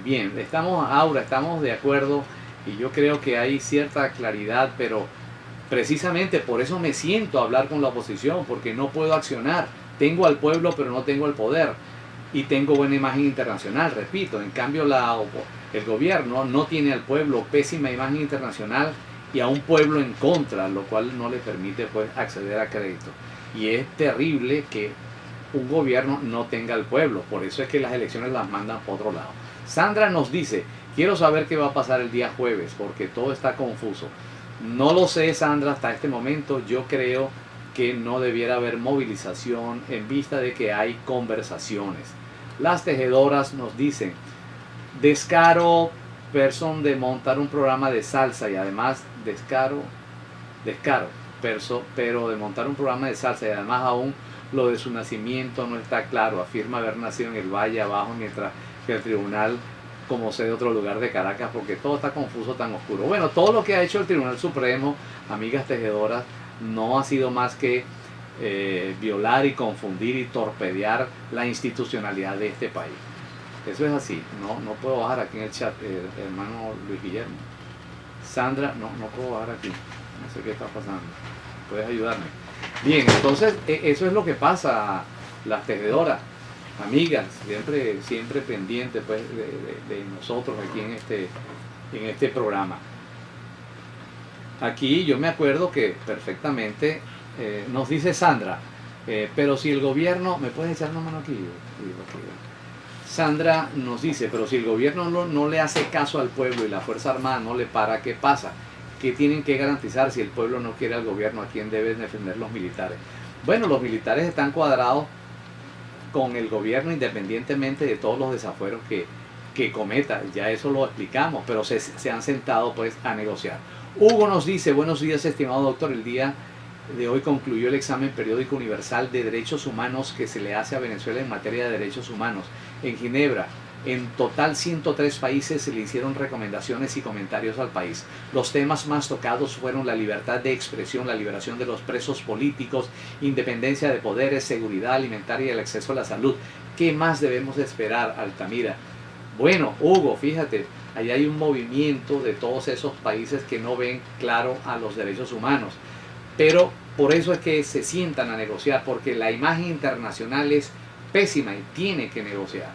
Bien, Aura, estamos de acuerdo y yo creo que hay cierta claridad, pero precisamente por eso me siento a hablar con la oposición, porque no puedo accionar. Tengo al pueblo, pero no tengo el poder. Y tengo buena imagen internacional, repito. En cambio, el gobierno no tiene al pueblo, pésima imagen internacional y a un pueblo en contra, lo cual no le permite pues acceder a crédito. Y es terrible que un gobierno no tenga al pueblo, por eso es que las elecciones las mandan por otro lado. Sandra nos dice, quiero saber qué va a pasar el día jueves, porque todo está confuso. No lo sé, Sandra, hasta este momento. Yo creo que no debiera haber movilización en vista de que hay conversaciones. Las tejedoras nos dicen, descaro de montar un programa de salsa y además pero de montar un programa de salsa y además aún lo de su nacimiento no está claro. Afirma haber nacido en el Valle Abajo, mientras que el tribunal como sede de otro lugar de Caracas, porque todo está confuso, tan oscuro. Bueno, todo lo que ha hecho el Tribunal Supremo, amigas tejedoras, no ha sido más que violar y confundir y torpedear la institucionalidad de este país. Eso es así. No puedo bajar aquí en el chat, hermano Luis Guillermo. Sandra, no puedo bajar aquí. No sé qué está pasando. ¿Puedes ayudarme? Bien, entonces eso es lo que pasa, las tejedoras. Amigas, siempre pendientes pues, de nosotros aquí en este programa. Aquí yo me acuerdo que perfectamente nos dice Sandra, pero si el gobierno, ¿me puedes echar una mano aquí? Sandra nos dice, pero si el gobierno no le hace caso al pueblo y la Fuerza Armada no le para, ¿qué pasa? ¿Qué tienen que garantizar si el pueblo no quiere al gobierno? ¿A quién deben defender los militares? Bueno, los militares están cuadrados con el gobierno independientemente de todos los desafueros que cometa. Ya eso lo explicamos, pero se han sentado pues a negociar. Hugo nos dice, buenos días estimado doctor, el día de hoy concluyó el examen periódico universal de derechos humanos que se le hace a Venezuela en materia de derechos humanos. En Ginebra, en total 103 países se le hicieron recomendaciones y comentarios al país. Los temas más tocados fueron la libertad de expresión, la liberación de los presos políticos, independencia de poderes, seguridad alimentaria y el acceso a la salud. ¿Qué más debemos esperar, Altamira? Bueno, Hugo, fíjate, ahí hay un movimiento de todos esos países que no ven claro a los derechos humanos. Pero por eso es que se sientan a negociar, porque la imagen internacional es pésima y tiene que negociar.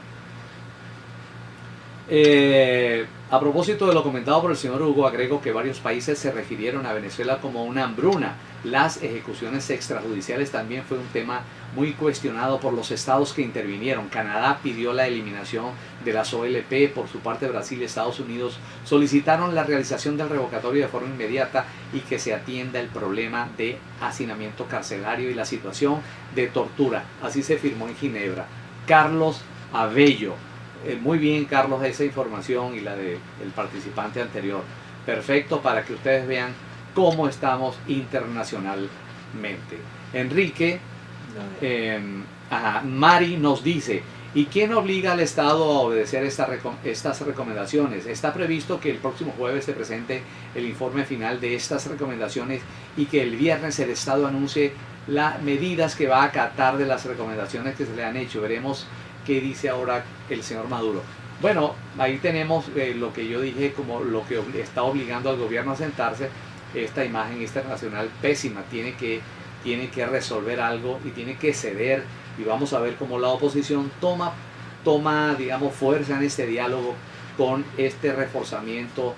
A propósito de lo comentado por el señor Hugo, agrego que varios países se refirieron a Venezuela como una hambruna. Las ejecuciones extrajudiciales también fue un tema muy cuestionado por los estados que intervinieron. Canadá pidió la eliminación de las OLP, por su parte Brasil y Estados Unidos solicitaron la realización del revocatorio de forma inmediata y que se atienda el problema de hacinamiento carcelario y la situación de tortura. Así se firmó en Ginebra. Carlos Abello. Muy bien, Carlos, esa información y la del participante anterior. Perfecto, para que ustedes vean cómo estamos internacionalmente. Enrique, Mari nos dice, ¿Y quién obliga al Estado a obedecer estas recomendaciones? Está previsto que el próximo jueves se presente el informe final de estas recomendaciones y que el viernes el Estado anuncie las medidas que va a acatar de las recomendaciones que se le han hecho. Veremos qué dice ahora el señor Maduro. Bueno, ahí tenemos lo que yo dije como lo que está obligando al gobierno a sentarse. Esta imagen internacional pésima tiene que resolver algo y tiene que ceder, y vamos a ver cómo la oposición toma digamos, fuerza en este diálogo con este reforzamiento,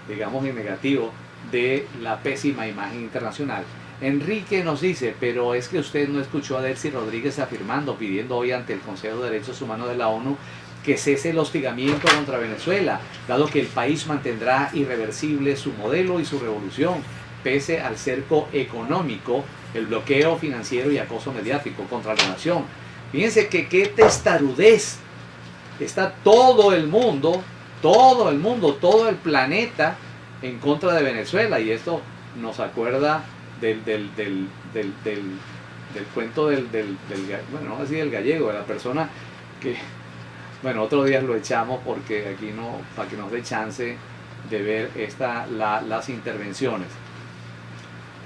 digamos, en negativo de la pésima imagen internacional. Enrique nos dice, pero es que usted no escuchó a Delcy Rodríguez afirmando, pidiendo hoy ante el Consejo de Derechos Humanos de la ONU que cese el hostigamiento contra Venezuela, dado que el país mantendrá irreversible su modelo y su revolución, pese al cerco económico, el bloqueo financiero y acoso mediático contra la nación. Fíjense que qué testarudez. Está todo el mundo, todo el planeta en contra de Venezuela, y esto nos acuerda del cuento bueno, no así del gallego, de la persona que, bueno, otro día lo echamos porque aquí no, para que nos dé chance de ver las intervenciones.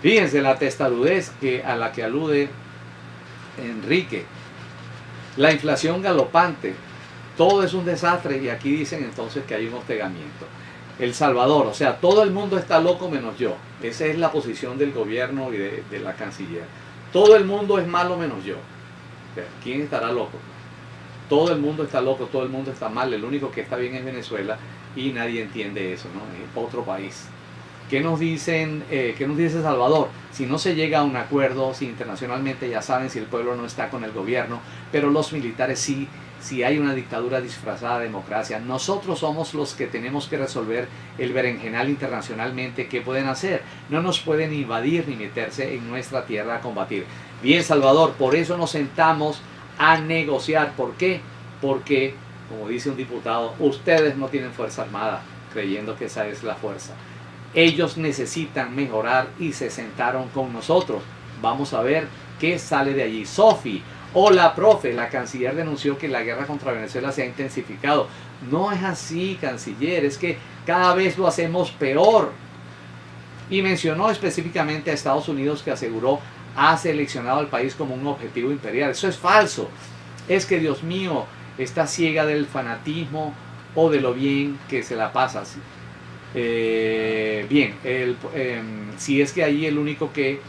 Fíjense la testarudez a la que alude Enrique. La inflación galopante, todo es un desastre, y aquí dicen entonces que hay un hostigamiento. El Salvador, o sea, todo el mundo está loco menos yo. Esa es la posición del gobierno y de la canciller. Todo el mundo es malo menos yo. ¿Quién estará loco? Todo el mundo está loco, todo el mundo está mal. El único que está bien es Venezuela, y nadie entiende eso, ¿no? Es otro país. ¿Qué nos dice Salvador? Si no se llega a un acuerdo, si internacionalmente ya saben, si el pueblo no está con el gobierno, pero los militares sí, si hay una dictadura disfrazada de democracia, nosotros somos los que tenemos que resolver el berenjenal internacionalmente. ¿Qué pueden hacer? No nos pueden invadir ni meterse en nuestra tierra a combatir. Bien, Salvador, por eso nos sentamos a negociar. ¿Por qué? Porque, como dice un diputado, ustedes no tienen fuerza armada creyendo que esa es la fuerza. Ellos necesitan mejorar y se sentaron con nosotros. Vamos a ver qué sale de allí. Sofi, hola profe, la canciller denunció que la guerra contra Venezuela se ha intensificado. No es así, canciller, es que cada vez lo hacemos peor. Y mencionó específicamente a Estados Unidos, que aseguró ha seleccionado al país como un objetivo imperial. Eso es falso. Es que, Dios mío, está ciega del fanatismo o de lo bien que se la pasa así. Bien, si es que allí el único que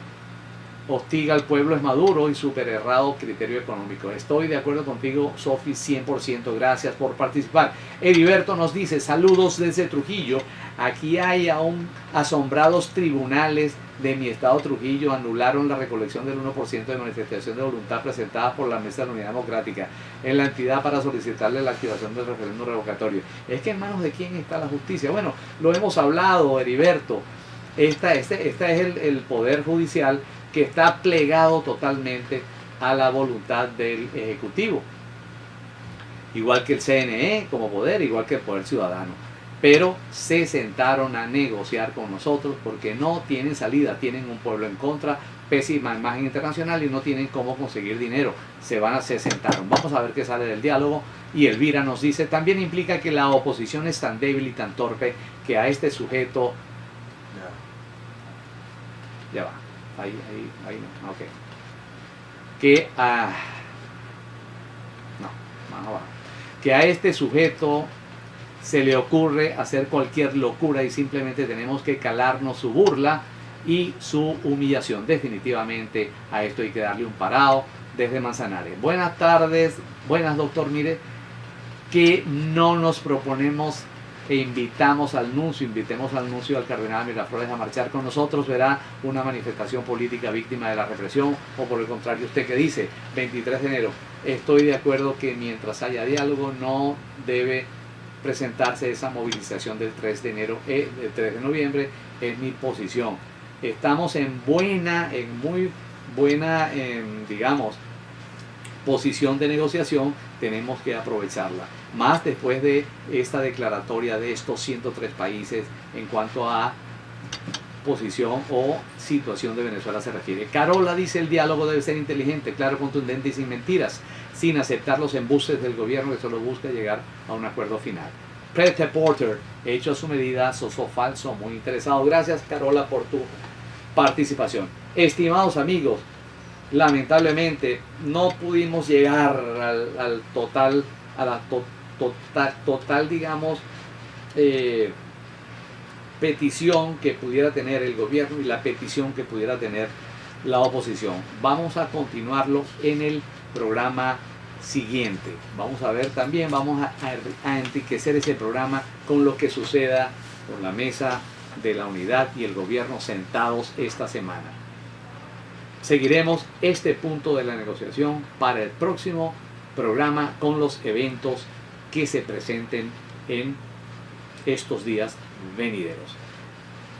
hostiga al pueblo es Maduro y súper errado criterio económico. Estoy de acuerdo contigo, Sofi, 100%. Gracias por participar. Heriberto nos dice, saludos desde Trujillo. Aquí hay aún asombrados tribunales de mi estado Trujillo. Anularon la recolección del 1% de manifestación de voluntad presentada por la Mesa de la Unidad Democrática en la entidad para solicitarle la activación del referéndum revocatorio. Es que en manos de quién está la justicia. Bueno, lo hemos hablado, Heriberto. Este es el poder judicial que está plegado totalmente a la voluntad del Ejecutivo. Igual que el CNE como poder, igual que el Poder Ciudadano. Pero se sentaron a negociar con nosotros porque no tienen salida, tienen un pueblo en contra, pésima imagen internacional y no tienen cómo conseguir dinero. Se sentaron. Vamos a ver qué sale del diálogo. Y Elvira nos dice, también implica que la oposición es tan débil y tan torpe que a este sujeto... Ya va. Ahí no. Ok. Que a... No va. Que a este sujeto se le ocurre hacer cualquier locura y simplemente tenemos que calarnos su burla y su humillación. Definitivamente a esto hay que darle un parado desde Manzanares. Buenas tardes, buenas doctor. Mire, que no nos proponemos e invitemos al nuncio al cardenal Miraflores a marchar con nosotros. Verá una manifestación política víctima de la represión, o por el contrario, usted que dice, 23 de enero. Estoy de acuerdo que mientras haya diálogo no debe presentarse esa movilización del 3 de enero, del 3 de noviembre, es mi posición. Estamos en muy buena, digamos, posición de negociación, tenemos que aprovecharla. Más después de esta declaratoria de estos 103 países en cuanto a posición o situación de Venezuela se refiere. Carola dice, el diálogo debe ser inteligente, claro, contundente y sin mentiras. sin aceptar los embustes del gobierno que solo busca llegar a un acuerdo final. Prete Porter, hecho a su medida, soso falso, muy interesado. Gracias, Carola, por tu participación. Estimados amigos, lamentablemente no pudimos llegar al total, a la total, digamos, petición que pudiera tener el gobierno y la petición que pudiera tener la oposición. Vamos a continuarlo en el programa siguiente. Vamos a ver también, vamos a enriquecer ese programa con lo que suceda con la mesa de la unidad y el gobierno sentados esta semana. Seguiremos este punto de la negociación para el próximo programa con los eventos que se presenten en estos días venideros.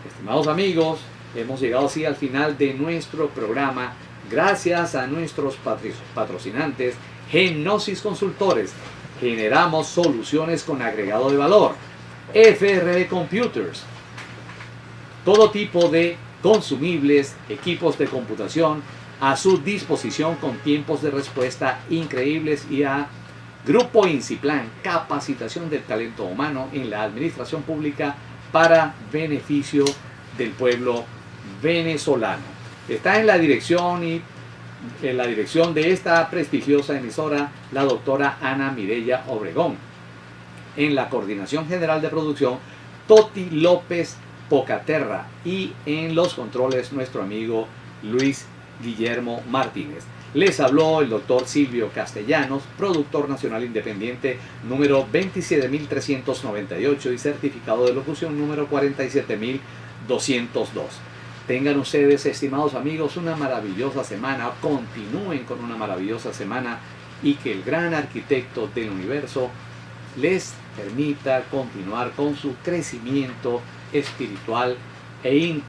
Estimados amigos, hemos llegado así al final de nuestro programa. Gracias a nuestros patrocinantes, Genosis Consultores, generamos soluciones con agregado de valor. FRB Computers, todo tipo de consumibles, equipos de computación a su disposición con tiempos de respuesta increíbles, y a Grupo Inciplan, capacitación del talento humano en la administración pública para beneficio del pueblo venezolano. Está en la dirección y en la dirección de esta prestigiosa emisora la doctora Ana Mireya Obregón. En la coordinación general de producción, Toti López Pocaterra, y en los controles nuestro amigo Luis Guillermo Martínez. Les habló el doctor Silvio Castellanos, productor nacional independiente número 27398 y certificado de locución número 47202. Tengan ustedes, estimados amigos, una maravillosa semana, continúen con una maravillosa semana, y que el gran arquitecto del universo les permita continuar con su crecimiento espiritual e